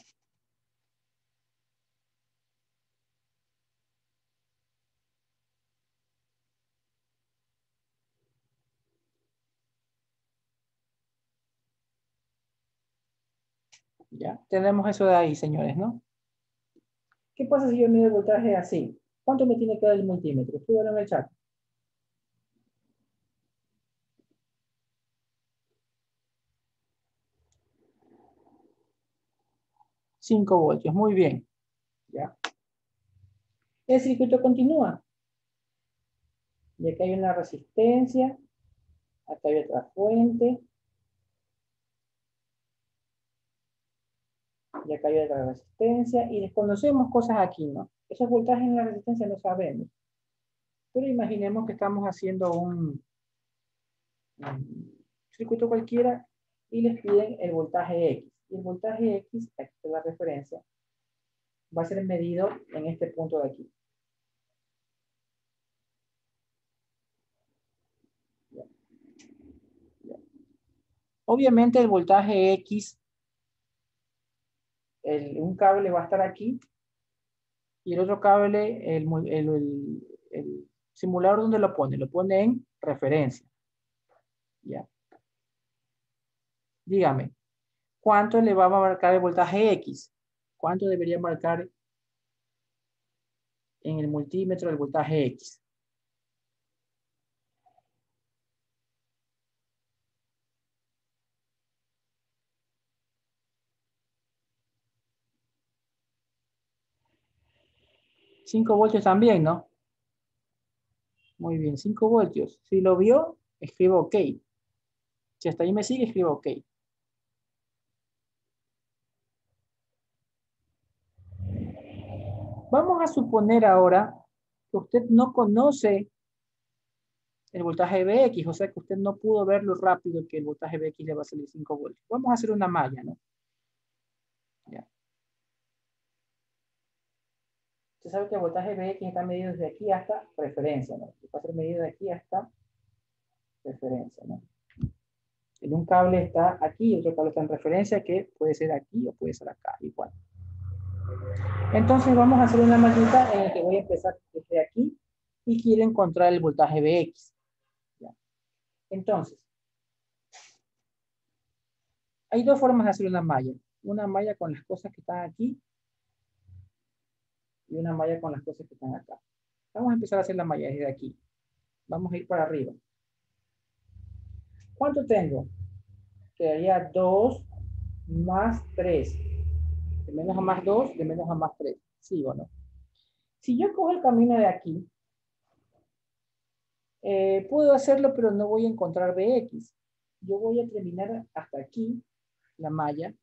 ¿Ya? Tenemos eso de ahí, señores, ¿no? ¿Qué pasa si yo mido el voltaje así? ¿Cuánto me tiene que dar el multímetro? Escríbanlo en el chat. 5 voltios, muy bien. ¿Ya? El circuito continúa. Y acá hay una resistencia, acá hay otra fuente, y acá hay otra resistencia, y desconocemos cosas aquí, ¿no? Esos voltajes en la resistencia no sabemos. Pero imaginemos que estamos haciendo un circuito cualquiera y les piden el voltaje X. Y el voltaje X, aquí está la referencia, va a ser medido en este punto de aquí. Ya, ya. Obviamente el voltaje X, un cable va a estar aquí y el otro cable, el simulador, ¿dónde lo pone? Lo pone en referencia. ¿Ya? Dígame, ¿cuánto le va a marcar el voltaje X? ¿Cuánto debería marcar en el multímetro el voltaje X? $5 también, ¿no? Muy bien, 5 voltios. Si lo vio, escribo OK. Si hasta ahí me sigue, escribo OK. Vamos a suponer ahora que usted no conoce el voltaje BX, o sea que usted no pudo ver lo rápido que el voltaje BX le va a salir 5 voltios. Vamos a hacer una malla, ¿no? Ya. Usted sabe que el voltaje BX está medido desde aquí hasta referencia, ¿no? Va a ser medido de aquí hasta referencia, ¿no? En un cable está aquí y otro cable está en referencia, que puede ser aquí o puede ser acá, igual. Entonces vamos a hacer una mallita en la que voy a empezar desde aquí y quiero encontrar el voltaje BX. ¿Ya? Entonces, hay dos formas de hacer una malla. Una malla con las cosas que están aquí y una malla con las cosas que están acá. Vamos a empezar a hacer la malla desde aquí. Vamos a ir para arriba. ¿Cuánto tengo? Quedaría 2 más 3. De menos a más 2, de menos a más 3. ¿Sí o no? Si yo cojo el camino de aquí, puedo hacerlo, pero no voy a encontrar Bx. Yo voy a terminar hasta aquí la malla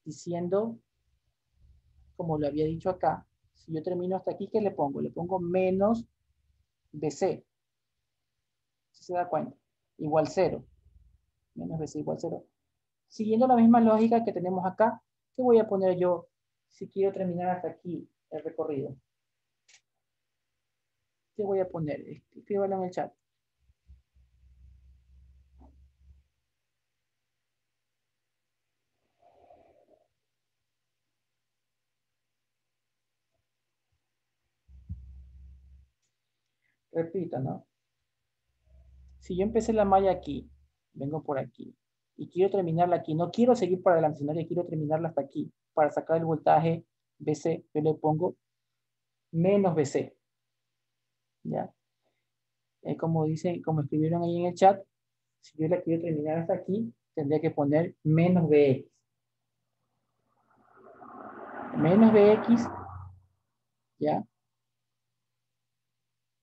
diciendo, como lo había dicho acá, si yo termino hasta aquí, ¿qué le pongo? Le pongo menos BC. ¿Sí se da cuenta? Igual 0. Menos BC igual 0. Siguiendo la misma lógica que tenemos acá, ¿qué voy a poner yo si quiero terminar hasta aquí el recorrido? ¿Qué voy a poner? Escríbalo en el chat. Repito, ¿no? Si yo empecé la malla aquí, vengo por aquí, y quiero terminarla aquí, no quiero seguir para adelante, sino que quiero terminarla hasta aquí, para sacar el voltaje BC, yo le pongo menos BC, ¿ya? Como dicen, como escribieron ahí en el chat, si yo la quiero terminar hasta aquí, tendría que poner menos BX. Menos BX, ¿ya?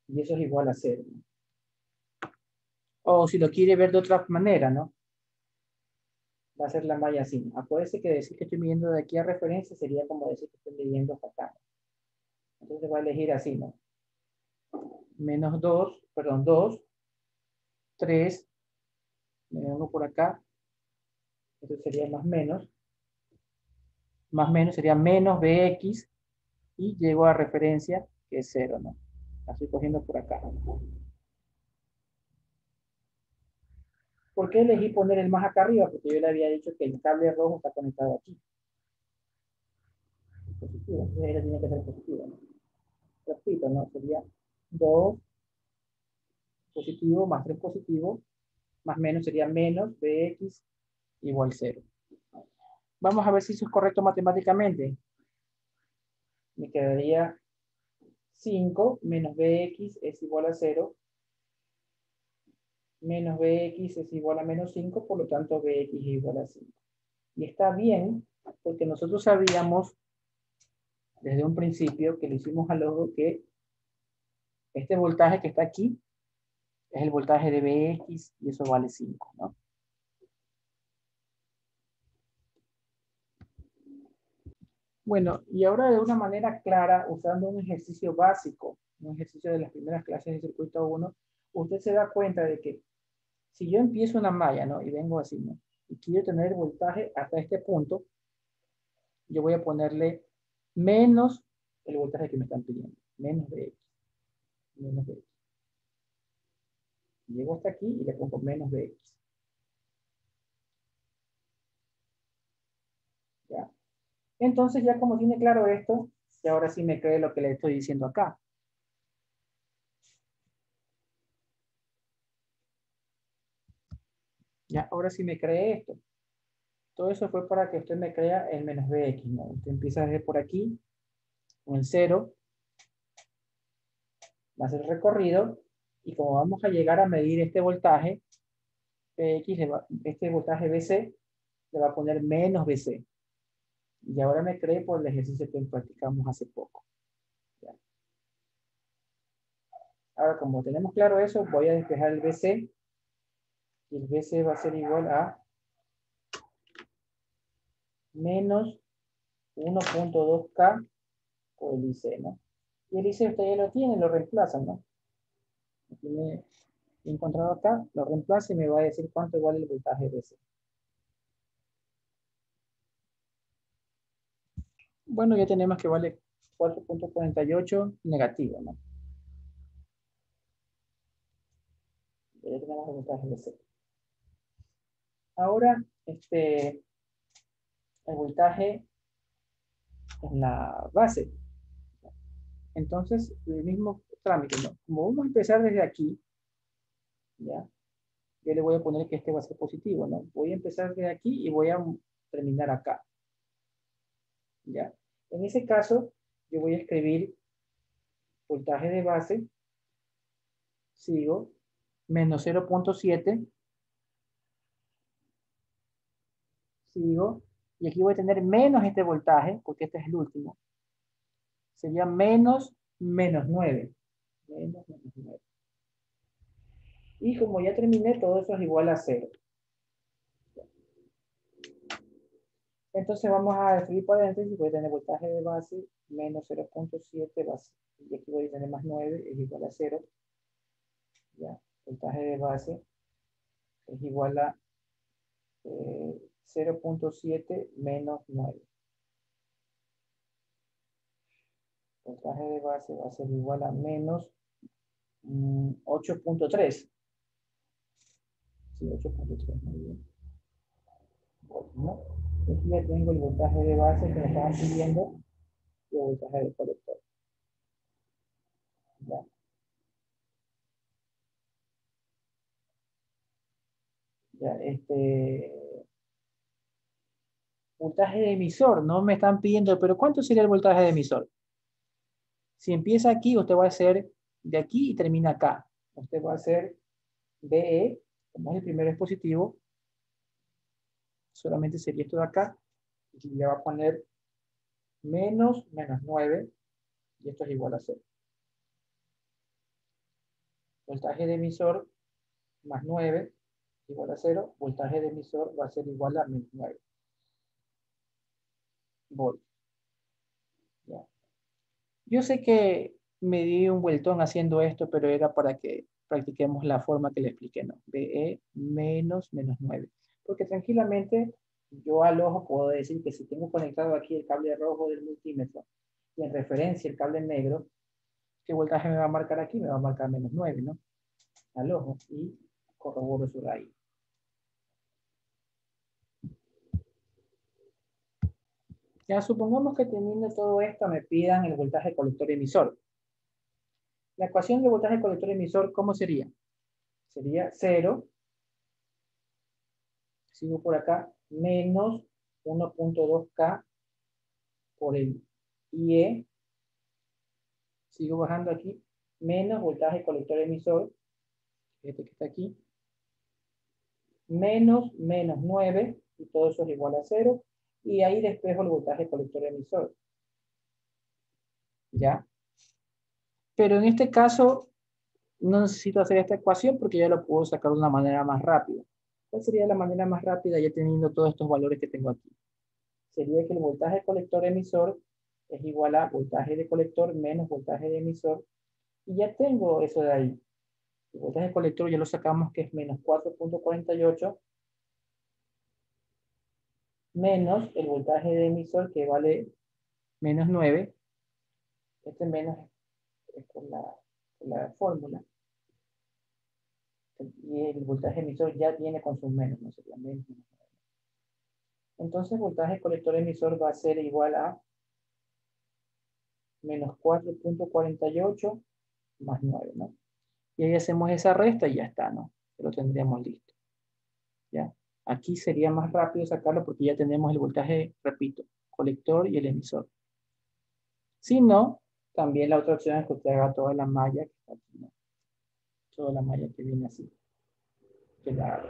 Y eso es igual a 0. O si lo quiere ver de otra manera, ¿no? Va a ser la malla así. Acuérdense que decir que estoy midiendo de aquí a referencia sería como decir que estoy midiendo hasta acá. Entonces va a elegir así, ¿no? Menos 2, perdón, 2, 3, me vengo por acá, esto sería más menos sería menos Bx, y llego a referencia, que es 0, ¿no? La estoy cogiendo por acá. ¿Por qué elegí poner el más acá arriba? Porque yo le había dicho que el cable rojo está conectado aquí. Positivo, entonces ahí tiene que ser positivo, ¿no? Repito, ¿no? Sería 2 positivo más 3 positivo, más menos sería menos Bx igual 0. Vamos a ver si eso es correcto matemáticamente. Me quedaría 5 menos Bx es igual a 0. Menos Bx es igual a menos 5, por lo tanto Bx es igual a 5. Y está bien, porque nosotros sabíamos desde un principio que le hicimos al ojo que este voltaje que está aquí es el voltaje de Bx y eso vale 5, ¿no? Bueno, y ahora de una manera clara, usando un ejercicio básico, un ejercicio de las primeras clases de circuito 1, usted se da cuenta de que si yo empiezo una malla, ¿no? Y vengo así, ¿no? Y quiero tener el voltaje hasta este punto, yo voy a ponerle menos el voltaje que me están pidiendo, menos Bx, menos Bx. Llego hasta aquí y le pongo menos Bx. ¿Ya? Entonces ya como tiene claro esto, y ahora sí me cree lo que le estoy diciendo acá. Ya, ahora sí me cree esto. Todo eso fue para que usted me crea el menos Bx, ¿no? Usted empieza desde por aquí, con el 0, va a ser el recorrido, y como vamos a llegar a medir este voltaje, este voltaje BC, le va a poner menos BC. Y ahora me cree por el ejercicio que practicamos hace poco. ¿Ya? Ahora, como tenemos claro eso, voy a despejar el BC, y el BC va a ser igual a menos 1.2K por el IC, ¿no? Y el IC usted ya lo tiene, lo reemplazan, ¿no? Lo tiene encontrado acá, lo reemplaza y me va a decir cuánto vale el voltaje BC. Bueno, ya tenemos que vale 4.48 negativo, ¿no? Ya tenemos el voltaje BC. Ahora, el voltaje en la base. Entonces, el mismo trámite, ¿no? Como vamos a empezar desde aquí, ¿ya? Yo le voy a poner que este va a ser positivo, ¿no? Voy a empezar desde aquí y voy a terminar acá, ¿ya? En ese caso, yo voy a escribir voltaje de base, sigo, menos 0.7, sigo, y aquí voy a tener menos este voltaje, porque este es el último. Sería menos 9. Menos 9. Y como ya terminé, todo eso es igual a 0. Entonces vamos a escribir paréntesis, voy a tener voltaje de base menos 0.7 base. Y aquí voy a tener más 9, es igual a 0. Ya, voltaje de base es igual a 0.7 menos 9. Voltaje de base va a ser igual a menos 8.3. Sí, 8.3, muy bien. Bueno, aquí ya tengo el voltaje de base que me estaban pidiendo y el voltaje de colector. Ya. Ya, voltaje de emisor, no me están pidiendo, pero ¿cuánto sería el voltaje de emisor? Si empieza aquí, usted va a hacer de aquí y termina acá. Usted va a hacer BE, como es el primer dispositivo, solamente sería esto de acá, y le va a poner menos 9, y esto es igual a 0. Voltaje de emisor más 9 igual a 0, voltaje de emisor va a ser igual a menos 9 volts. ¿Ya? Yo sé que me di un vueltón haciendo esto, pero era para que practiquemos la forma que le expliqué, ¿no? BE menos 9. Porque tranquilamente yo al ojo puedo decir que si tengo conectado aquí el cable rojo del multímetro y en referencia el cable negro, ¿qué voltaje me va a marcar aquí? Me va a marcar menos 9, ¿no? Al ojo y corroboro su raíz. Ya supongamos que teniendo todo esto me pidan el voltaje colector emisor. La ecuación de voltaje colector emisor, ¿cómo sería? Sería 0, sigo por acá, menos 1.2K por el IE, sigo bajando aquí, menos voltaje colector emisor, este que está aquí, menos 9, y todo eso es igual a 0, y ahí despejo el voltaje colector emisor. ¿Ya? Pero en este caso, no necesito hacer esta ecuación porque ya lo puedo sacar de una manera más rápida. ¿Cuál sería la manera más rápida ya teniendo todos estos valores que tengo aquí? Sería que el voltaje colector emisor es igual a voltaje de colector menos voltaje de emisor. Y ya tengo eso de ahí. El voltaje colector ya lo sacamos que es menos 4.48 menos el voltaje de emisor que vale menos 9. Este menos es por la fórmula. Y el voltaje emisor ya viene con sus menos, no sería menos. Entonces, voltaje colector emisor va a ser igual a menos 4.48 más 9, ¿no? Y ahí hacemos esa resta y ya está, ¿no? Lo tendríamos listo. ¿Ya? Aquí sería más rápido sacarlo porque ya tenemos el voltaje, repito, colector y el emisor. Si no, también la otra opción es que usted haga toda la malla que está aquí, ¿no? Toda la malla que viene así. Que la haga.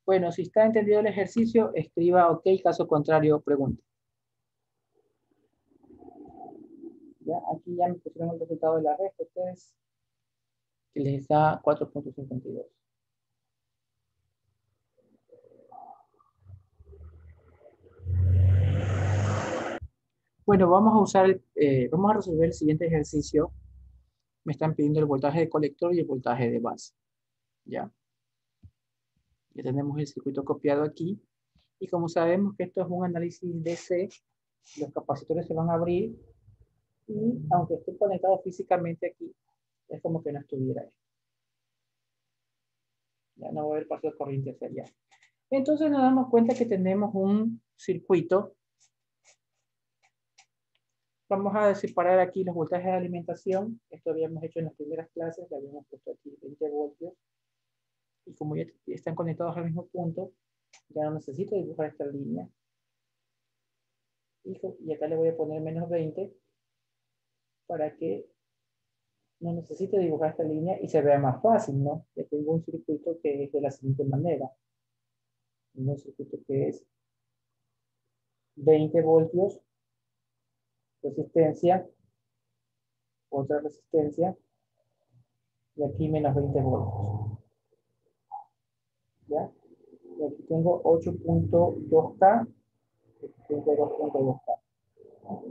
Bueno, si está entendido el ejercicio, escriba OK, caso contrario, pregunte. ¿Ya? Aquí ya me pusieron el resultado de la resta, ustedes, que les da 4.52. Bueno, vamos a resolver el siguiente ejercicio. Me están pidiendo el voltaje de colector y el voltaje de base. ¿Ya? Ya tenemos el circuito copiado aquí. Y como sabemos que esto es un análisis DC, los capacitores se van a abrir y aunque esté conectado físicamente aquí, es como que no estuviera ahí. Ya no va a haber paso de corriente hacia allá. Entonces nos damos cuenta que tenemos un circuito. Vamos a separar aquí los voltajes de alimentación. Esto habíamos hecho en las primeras clases, le habíamos puesto aquí 20 voltios. Y como ya están conectados al mismo punto, ya no necesito dibujar esta línea. Y acá le voy a poner menos 20 para que no necesite dibujar esta línea y se vea más fácil, ¿no? Ya tengo un circuito que es de la siguiente manera. Un circuito que es 20 voltios, resistencia, otra resistencia, y aquí menos 20 voltios. ¿Ya? Y aquí tengo 8.2K, 2.2K.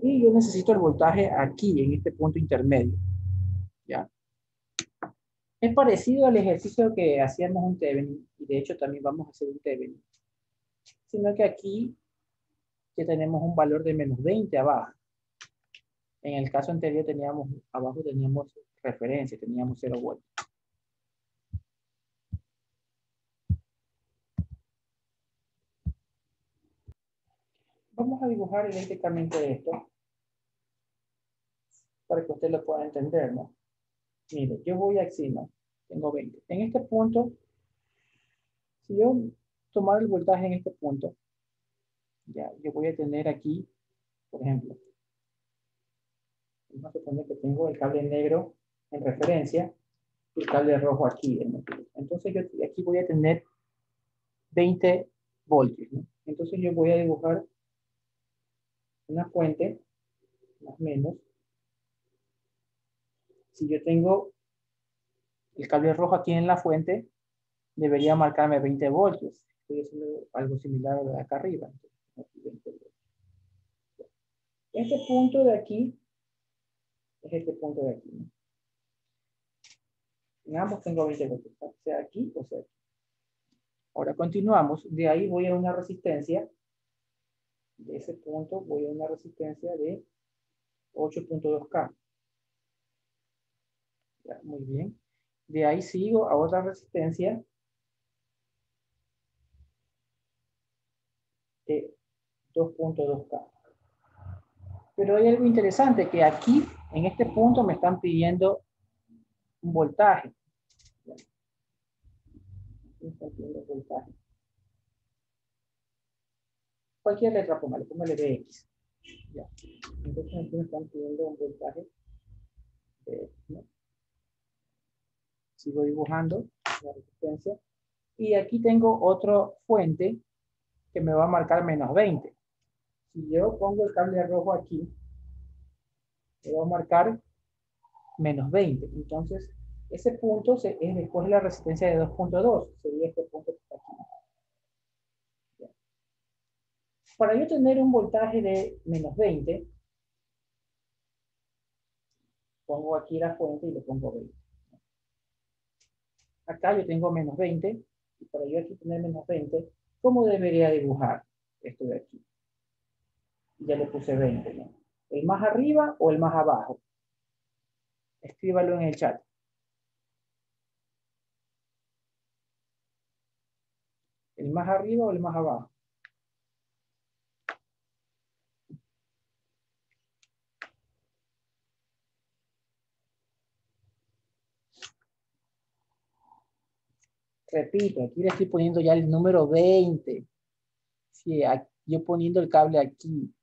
Y yo necesito el voltaje aquí, en este punto intermedio. ¿Ya? Es parecido al ejercicio que hacíamos un Thevenin, y de hecho también vamos a hacer un Thevenin. Sino que aquí ya tenemos un valor de menos 20 abajo. En el caso anterior abajo teníamos referencia, teníamos 0 voltios. Vamos a dibujar eléctricamente esto para que usted lo pueda entender, ¿no? Mire, yo voy aquí, ¿no? Tengo 20. En este punto, si yo tomar el voltaje en este punto, ya, yo voy a tener aquí, por ejemplo, vamos a suponer que tengo el cable negro en referencia y el cable rojo aquí en motivo. Entonces yo aquí voy a tener 20 voltios, ¿no? Entonces yo voy a dibujar una fuente, más o menos. Si yo tengo el cable rojo aquí en la fuente, debería marcarme 20 voltios. Estoy haciendo algo similar a lo de acá arriba. Este punto de aquí es este punto de aquí, ¿no? En ambos tengo 20 voltios, sea aquí o sea aquí. Ahora continuamos. De ahí voy a una resistencia. De ese punto voy a una resistencia de 8.2K. Muy bien. De ahí sigo a otra resistencia de 2.2K. Pero hay algo interesante, que aquí, en este punto, me están pidiendo un voltaje. Me están pidiendo un voltaje. Cualquier letra, póngale BX. Ya. Entonces aquí me están pidiendo un voltaje de X, ¿no? Sigo dibujando la resistencia. Y aquí tengo otra fuente que me va a marcar menos 20. Si yo pongo el cable rojo aquí, me va a marcar menos 20. Entonces, ese punto es después de la resistencia de 2.2. Sería este punto que está aquí. Ya. Para yo tener un voltaje de menos 20, pongo aquí la fuente y le pongo 20. Acá yo tengo menos 20. Y para yo aquí tener menos 20, ¿cómo debería dibujar esto de aquí? Ya le puse 20, ¿no? ¿El más arriba o el más abajo? Escríbalo en el chat. ¿El más arriba o el más abajo? Repito, aquí le estoy poniendo ya el número 20. Si yo poniendo el cable aquí,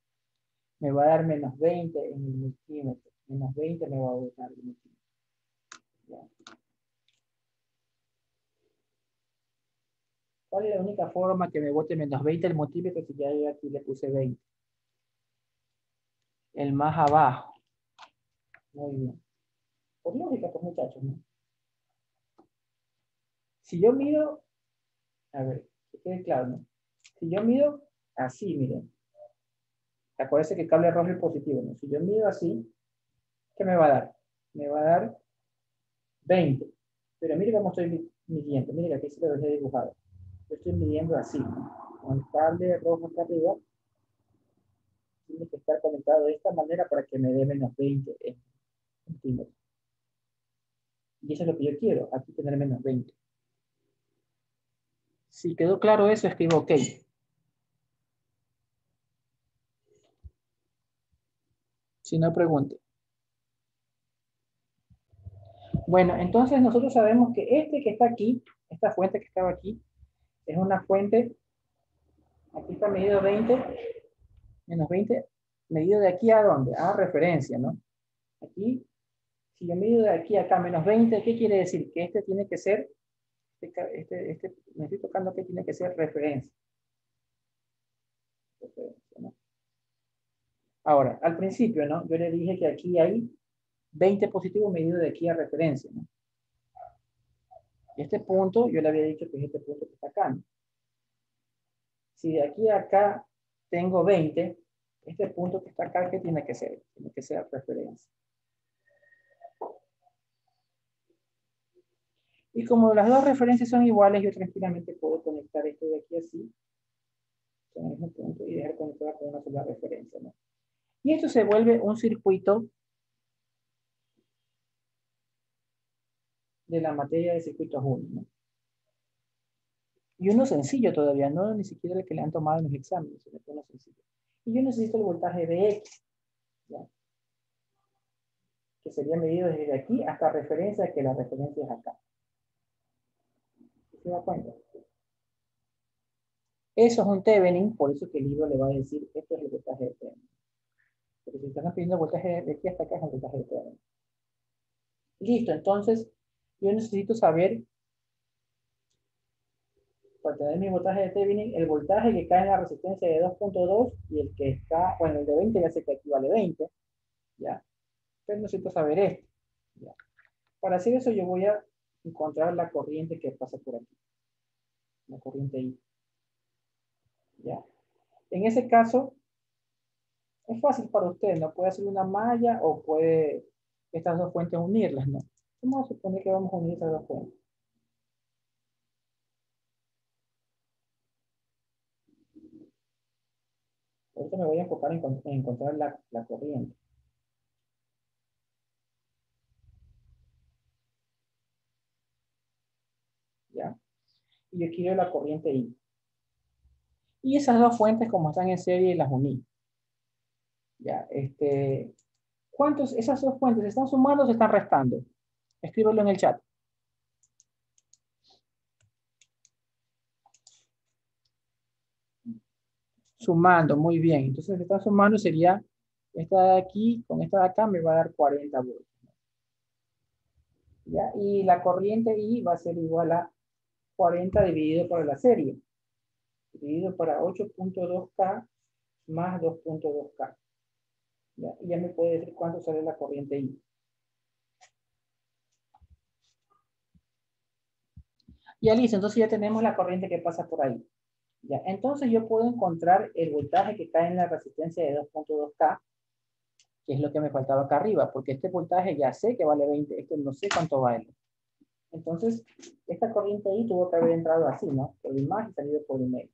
me va a dar menos 20 en el multímetro. Menos 20 me va a botar el multímetro. ¿Ya? ¿Cuál es la única forma que me bote menos 20 el multímetro si ya yo aquí le puse 20? El más abajo. Muy bien. Por lógica, pues muchachos, ¿no? Si yo mido, a ver, que quede claro, ¿no? Si yo mido así, miren. Acuérdense que el cable rojo es positivo, ¿no? Si yo mido así, ¿qué me va a dar? Me va a dar 20. Pero mire cómo estoy midiendo. Mire que aquí se lo dejé dibujado. Yo estoy midiendo así, ¿no? Con el cable rojo acá arriba. Tiene que estar conectado de esta manera para que me dé menos 20 centímetros. Y eso es lo que yo quiero. Aquí tener menos 20. Si quedó claro eso, escribo OK. Si no, pregunte. Bueno, entonces nosotros sabemos que este que está aquí, esta fuente que estaba aquí, es una fuente, aquí está medido 20, menos 20, medido de aquí a dónde, a referencia, ¿no? Aquí, si yo mido de aquí a acá menos 20, ¿qué quiere decir? Que este tiene que ser, me estoy tocando que tiene que ser referencia. ¿No? Ahora, al principio, ¿no? Yo le dije que aquí hay 20 positivos medidos de aquí a referencia, ¿no? Y este punto, yo le había dicho que es este punto que está acá, ¿no? Si de aquí a acá tengo 20, este punto que está acá, ¿qué tiene que ser? Tiene que ser referencia. Y como las dos referencias son iguales, yo tranquilamente puedo conectar esto de aquí así, con el mismo punto, y dejar conectada con una sola referencia, ¿no? Y esto se vuelve un circuito de la materia de circuitos 1, ¿no? Y uno sencillo todavía, no ni siquiera el que le han tomado en los exámenes, sino uno sencillo. Y yo necesito el voltaje de X, ¿ya? Que sería medido desde aquí hasta referencia, que la referencia es acá. ¿Se da cuenta? Eso es un Thevenin, por eso que el libro le va a decir, esto es el voltaje de Thevenin. Pero si están pidiendo el voltaje de aquí hasta acá, es el voltaje de Thevenin. Listo, entonces yo necesito saber, para tener mi voltaje de Thevenin, el voltaje que cae en la resistencia de 2.2 y el que está, bueno, el de 20 ya sé que aquí vale 20, ¿ya? Entonces necesito saber esto, ¿ya? Para hacer eso yo voy a encontrar la corriente que pasa por aquí, la corriente I, ¿ya? En ese caso, es fácil para usted, ¿no? Puede hacer una malla o puede estas dos fuentes unirlas, ¿no? Vamos a suponer que vamos a unir esas dos fuentes. Ahorita me voy a enfocar en encontrar la corriente. ¿Ya? Y yo quiero la corriente I. Y esas dos fuentes, como están en serie, las uní. ¿Ya? ¿Cuántos, esas dos fuentes, están sumando o se están restando? Escríbelo en el chat. Sumando, muy bien. Entonces, se están sumando sería esta de aquí con esta de acá me va a dar 40 voltios. ¿Ya? Y la corriente I va a ser igual a 40 dividido por la serie. Dividido para 8.2K más 2.2K. ¿Ya? Y ya me puede decir cuánto sale la corriente I. Ya listo, entonces ya tenemos la corriente que pasa por ahí. Ya, entonces yo puedo encontrar el voltaje que cae en la resistencia de 2.2K, que es lo que me faltaba acá arriba, porque este voltaje ya sé que vale 20, este no sé cuánto vale. Entonces, esta corriente ahí tuvo que haber entrado así, ¿no? Por el más y salido por el medio.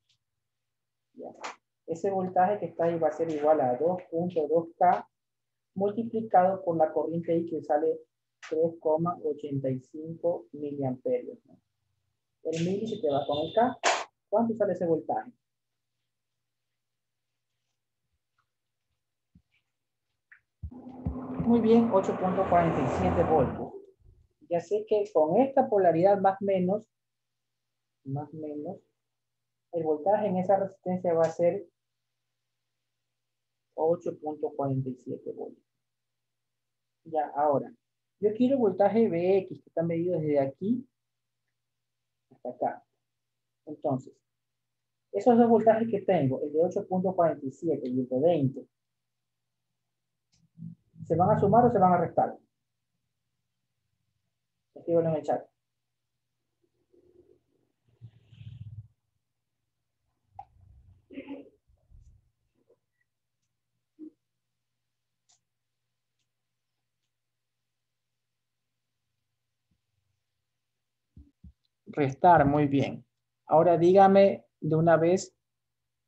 Ya. Ese voltaje que está ahí va a ser igual a 2.2K multiplicado por la corriente ahí que sale 3,85 miliamperios, ¿no? El mili se te va con el K. ¿Cuánto sale ese voltaje? Muy bien, 8.47 voltios. Ya sé que con esta polaridad más menos, el voltaje en esa resistencia va a ser 8.47 voltios. Ya, ahora, yo quiero el voltaje Vx, que está medido desde aquí hasta acá. Entonces, esos dos voltajes que tengo, el de 8.47 y el de 20, ¿se van a sumar o se van a restar? Escríbanlo en el chat. Restar, muy bien. Ahora dígame de una vez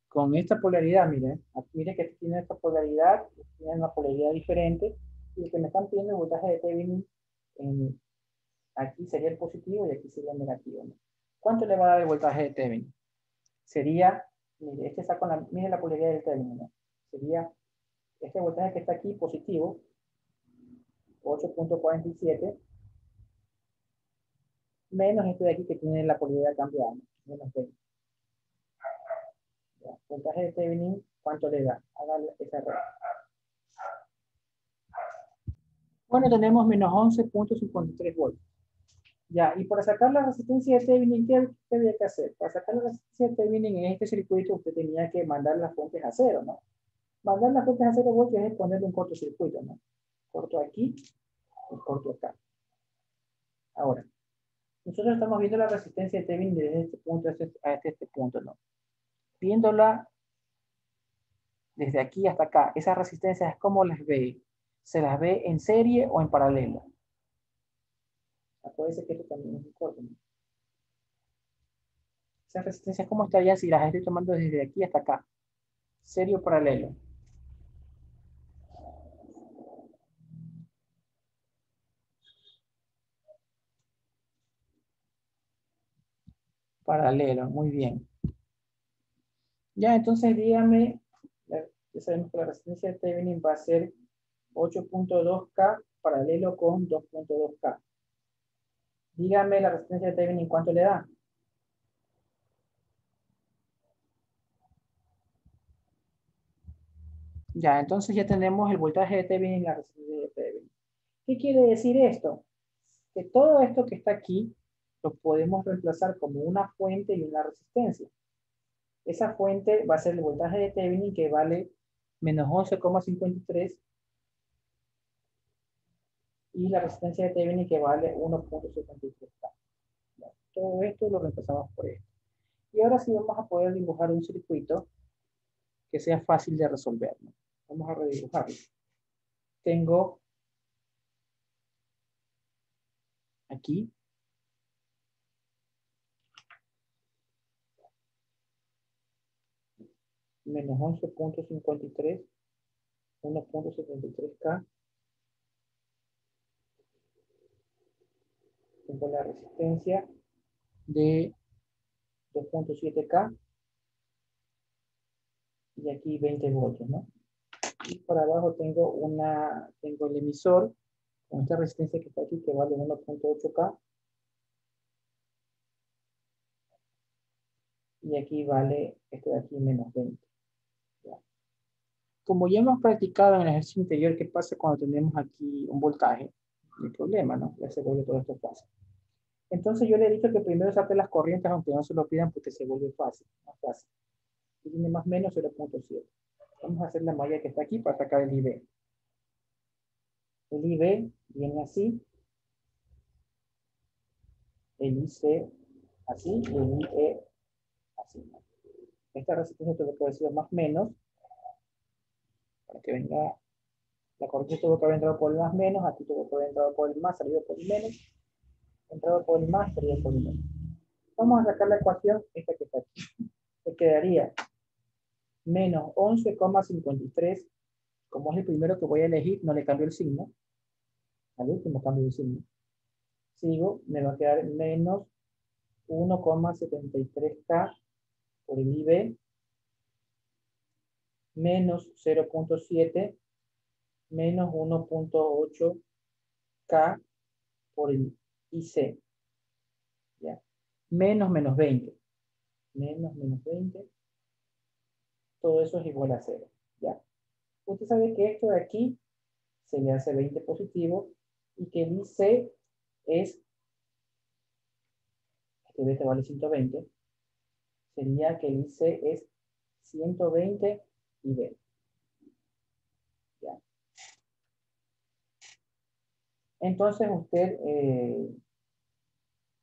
con esta polaridad, miren, aquí miren que tiene esta polaridad, tiene una polaridad diferente, y el que me están pidiendo el voltaje de Thevenin, aquí sería el positivo y aquí sería el negativo, ¿no? ¿Cuánto le va a dar el voltaje de Thevenin? Sería, mire, este está con miren la polaridad del Thevenin, ¿no? Sería este voltaje que está aquí positivo, 8.47, menos este de aquí que tiene la polaridad cambiada, ¿no? Menos 20. ¿Ya? Voltaje de Thevenin, ¿cuánto le da? Haga esa regla. Bueno, tenemos menos 11.53 voltios. Ya, y para sacar la resistencia de Thevenin, ¿qué había que hacer? Para sacar la resistencia de Thevenin en este circuito, usted tenía que mandar las fuentes a cero, ¿no? Mandar las fuentes a 0 voltios es ponerle un cortocircuito, ¿no? Corto aquí y corto acá. Ahora, nosotros estamos viendo la resistencia de Thevenin desde este punto a este punto, ¿no? Viéndola desde aquí hasta acá, esas resistencias, ¿cómo las ve? ¿Se las ve en serie o en paralelo? Puede ser que esto también es un corto, ¿no? Esas resistencias, ¿cómo estarían si las estoy tomando desde aquí hasta acá? ¿Serie o paralelo? Paralelo, muy bien. Ya, entonces dígame, ya sabemos que la resistencia de Thevenin va a ser 8.2K paralelo con 2.2K. Dígame la resistencia de Thevenin, ¿cuánto le da? Ya, entonces ya tenemos el voltaje de Thevenin y la resistencia de Thevenin. ¿Qué quiere decir esto? Que todo esto que está aquí lo podemos reemplazar como una fuente y una resistencia. Esa fuente va a ser el voltaje de Thevenin, que vale menos 11,53, y la resistencia de Thevenin, que vale 1.73K. Todo esto lo reemplazamos por esto. Y ahora sí vamos a poder dibujar un circuito que sea fácil de resolver, ¿no? Vamos a redibujarlo. Tengo aquí menos 11.53, 1.73K. Tengo la resistencia de 2.7K y aquí 20 voltios, ¿no? Y por abajo tengo el emisor con esta resistencia que está aquí, que vale 1.8K, y aquí vale esto de aquí menos 20. ¿Ya? Como ya hemos practicado en el ejercicio anterior, ¿qué pasa cuando tenemos aquí un voltaje? No hay problema, ¿no? Ya se vuelve todo esto fácil. Entonces yo le he dicho que primero saque las corrientes, aunque no se lo pidan, porque se vuelve fácil, más fácil. Y tiene más o menos 0.7. Vamos a hacer la malla que está aquí para sacar el IB. El IB viene así, el IC así y el IE así. Esta resistencia tuvo que haber sido más menos, para que venga, la corriente tuvo que haber entrado por el más menos, aquí tuvo que haber entrado por el más, salido por el menos, entrado por el más, salido por el menos. Vamos a sacar la ecuación, esta que está aquí. Se quedaría menos 11,53. Como es el primero que voy a elegir, no le cambio el signo. Al último cambio el signo. Sigo, me va a quedar menos 1,73K por el IB, menos 0.7, menos 1.8K por el IC. ¿Ya? Menos 20. Menos 20. Todo eso es igual a 0. ¿Ya? Usted sabe que esto de aquí se le hace 20 positivo y que el IC es, este vale 120, sería que el IC es 120 y B. ¿Ya? Entonces usted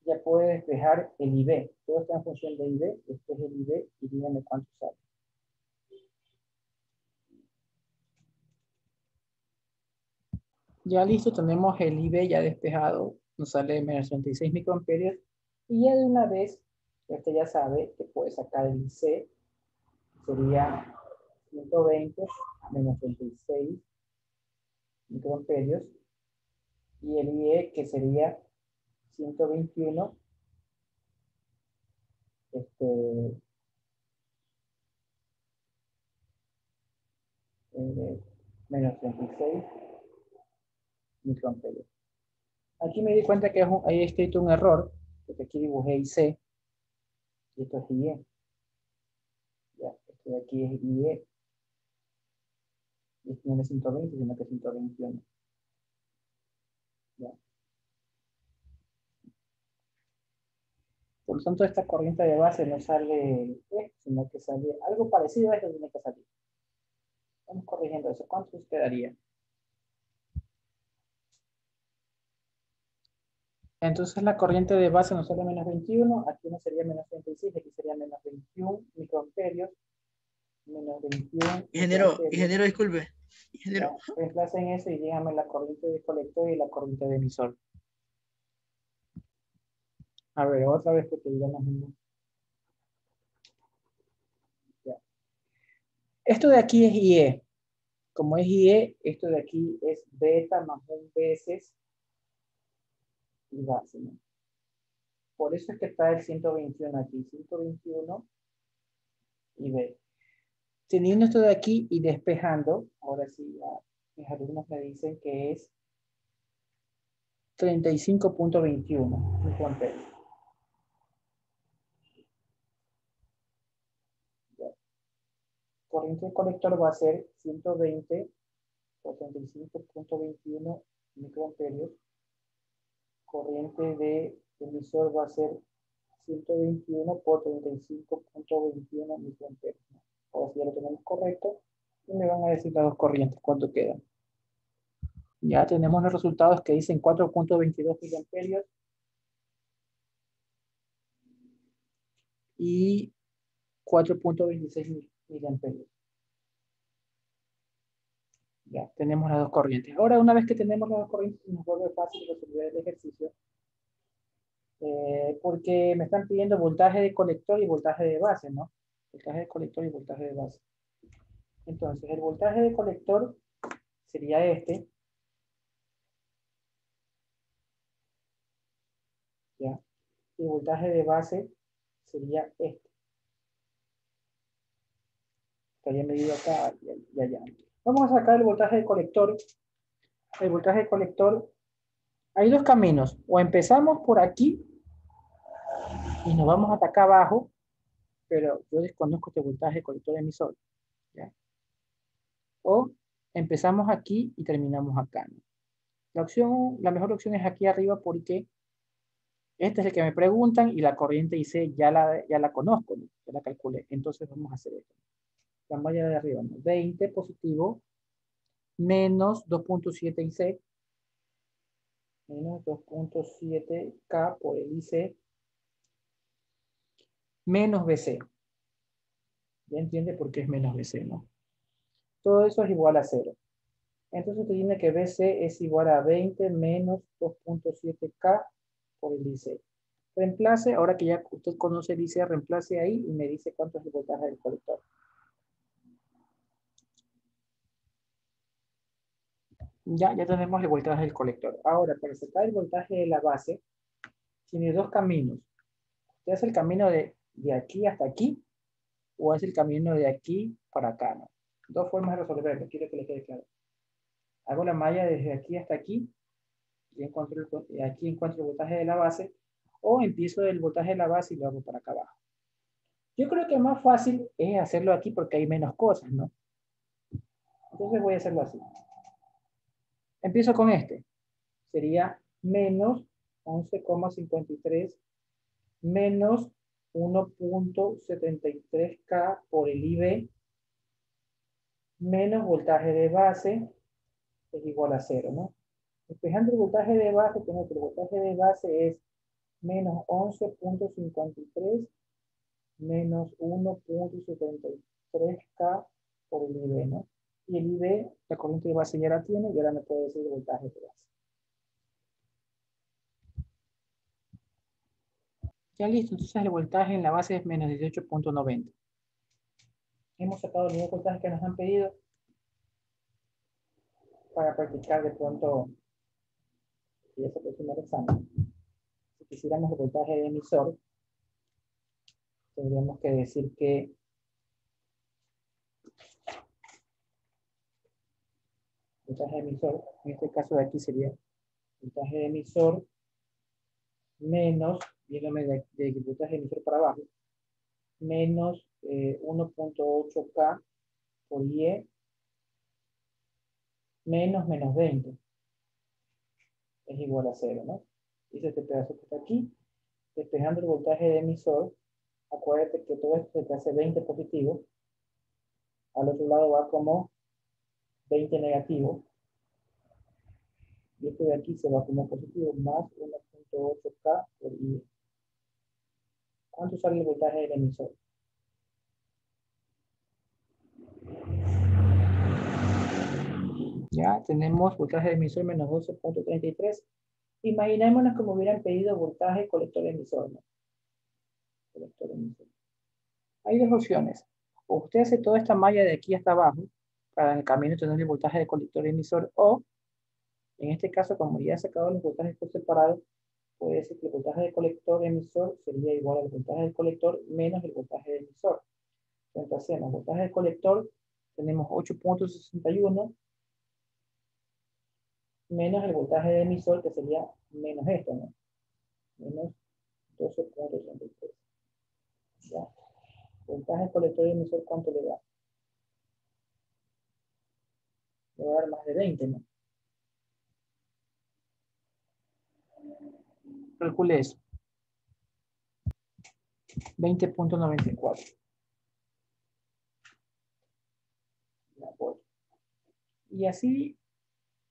ya puede despejar el IB. Todo está en función de IB. Este es el IB y dígame cuánto sale. Ya listo, tenemos el IB ya despejado. Nos sale menos 36 microamperios. Y ya de una vez, usted ya sabe que puede sacar el IC. Sería 120 menos 36 microamperios. Y el IE, que sería 121 este, menos 36 microamperios. Aquí me di cuenta que hay escrito un error, porque aquí dibujé IC, y esto es IE. Ya, esto de aquí es IE, y esto no es 120, sino que es 121. ¿ya? Por lo tanto, esta corriente de base no sale esto, sino que sale algo parecido a esto tiene que salir. Vamos corrigiendo eso. ¿Cuánto nos quedaría? Entonces la corriente de base nos sale menos 21, aquí no sería menos 36, aquí sería menos 21 microamperios, menos 21 microamperios. Ingeniero, disculpe. Ya, Ingeniero. reemplacen eso y díganme la corriente de colector y la corriente de emisor. A ver, otra vez porque ya nos... Ya. Esto de aquí es IE. Como es IE, esto de aquí es beta más un veces y base, ¿no? Por eso es que está el 121 aquí, 121 y B. Teniendo esto de aquí y despejando, ahora sí, ya, mis alumnos me dicen que es 35.21 microamperios. Corriente de colector va a ser 120 por 35.21 microamperios. Corriente de emisor va a ser 121 por 35.21 microamperios. Ahora sí ya lo tenemos correcto. Y me van a decir las dos corrientes, ¿cuánto quedan? Ya tenemos los resultados que dicen 4.22 miliamperios y 4.26 miliamperios. Ya tenemos las dos corrientes. Ahora, una vez que tenemos las dos corrientes, nos vuelve fácil resolver el ejercicio. Porque me están pidiendo voltaje de colector y voltaje de base, ¿no? Voltaje de colector y voltaje de base. Entonces, el voltaje de colector sería este. ¿Ya? Y el voltaje de base sería este. Estaría medido acá y allá. Vamos a sacar el voltaje de colector. El voltaje de colector, hay dos caminos. O empezamos por aquí y nos vamos hasta acá abajo, pero yo desconozco este voltaje de colector emisor. ¿Ya? O empezamos aquí y terminamos acá, ¿no? La mejor opción es aquí arriba porque este es el que me preguntan y la corriente IC ya la conozco, ¿no? Ya la calculé. Entonces vamos a hacer esto. La malla de arriba, ¿no? 20 positivo menos 2.7 IC menos 2.7K por el IC menos BC. Ya entiende por qué es menos BC, ¿no? Todo eso es igual a 0. Entonces te tiene que BC es igual a 20 menos 2.7K por el IC. Reemplace, ahora que ya usted conoce el IC, reemplace ahí y me dice cuánto es el voltaje del colector. Ya tenemos el voltaje del colector. Ahora, para sacar el voltaje de la base, tiene dos caminos. Usted hace el camino de aquí hasta aquí o hace el camino de aquí para acá, ¿no? Dos formas de resolverlo, quiero que le quede claro. Hago la malla desde aquí hasta aquí y aquí encuentro el voltaje de la base o empiezo del voltaje de la base y lo hago para acá abajo. Yo creo que más fácil es hacerlo aquí porque hay menos cosas, ¿no? Entonces voy a hacerlo así. Empiezo con este. Sería menos 11,53 menos 1.73K por el IB menos voltaje de base es igual a 0, ¿no? Despejando el voltaje de base, tengo que el voltaje de base es menos 11.53 menos 1.73K por el IB, ¿no? Y el IB, la corriente de base ya la tiene y ahora me puede decir el voltaje de base. Ya listo, entonces el voltaje en la base es menos 18.90. Hemos sacado los dos voltajes que nos han pedido para practicar de pronto, si ya se aproxima el examen. Si quisiéramos el voltaje de emisor, tendríamos que decir que el voltaje de emisor, en este caso de aquí sería el voltaje de emisor menos, viéndome de voltaje de emisor para abajo, menos 1.8K por IE menos 20. es igual a 0, ¿no? Dice este pedazo que está aquí, despejando el voltaje de emisor, acuérdate que todo esto se te hace 20 positivo, al otro lado va como 20 negativo, y este de aquí se va como positivo, más 1.8K por I. ¿Cuánto sale el voltaje del emisor? Ya tenemos voltaje de emisor menos 12.33. Imaginémonos como hubieran pedido voltaje colector emisor, ¿no? Colector emisor. Hay dos opciones. O usted hace toda esta malla de aquí hasta abajo, para en el camino tener el voltaje de colector emisor, o en este caso, como ya he sacado los voltajes por separado, puede decir que el voltaje de colector emisor sería igual al voltaje del colector menos el voltaje de emisor. Entonces hacemos voltaje del colector, tenemos 8.61 menos el voltaje de emisor, que sería menos esto, ¿no? Menos 12.33. ¿Ya? Voltaje colector y emisor, ¿cuánto le da? Le va a dar más de 20, ¿no? Calcule eso. 20.94. Y así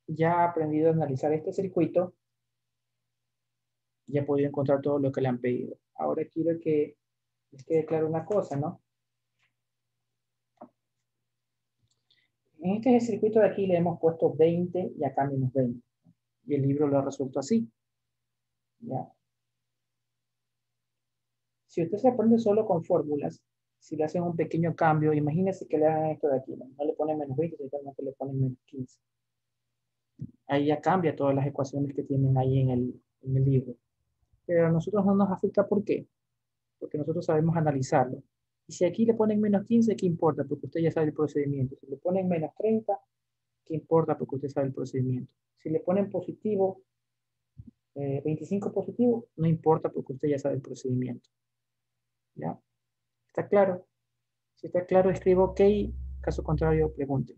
ya ha aprendido a analizar este circuito. Ya he podido encontrar todo lo que le han pedido. Ahora quiero que les quede claro una cosa, ¿no? En este circuito de aquí le hemos puesto 20 y acá menos 20. Y el libro lo ha resuelto así. ¿Ya? Si usted se aprende solo con fórmulas, si le hacen un pequeño cambio, imagínese que le hagan esto de aquí, no le ponen menos 20, sino que le ponen menos 15. Ahí ya cambia todas las ecuaciones que tienen ahí en el libro. Pero a nosotros no nos afecta, ¿por qué? Porque nosotros sabemos analizarlo. Y si aquí le ponen menos 15, ¿qué importa? Porque usted ya sabe el procedimiento. Si le ponen menos 30, ¿qué importa? Porque usted sabe el procedimiento. Si le ponen positivo, 25 positivo, no importa porque usted ya sabe el procedimiento. ¿Ya? ¿Está claro? Si está claro, escribo OK. Caso contrario, pregunte.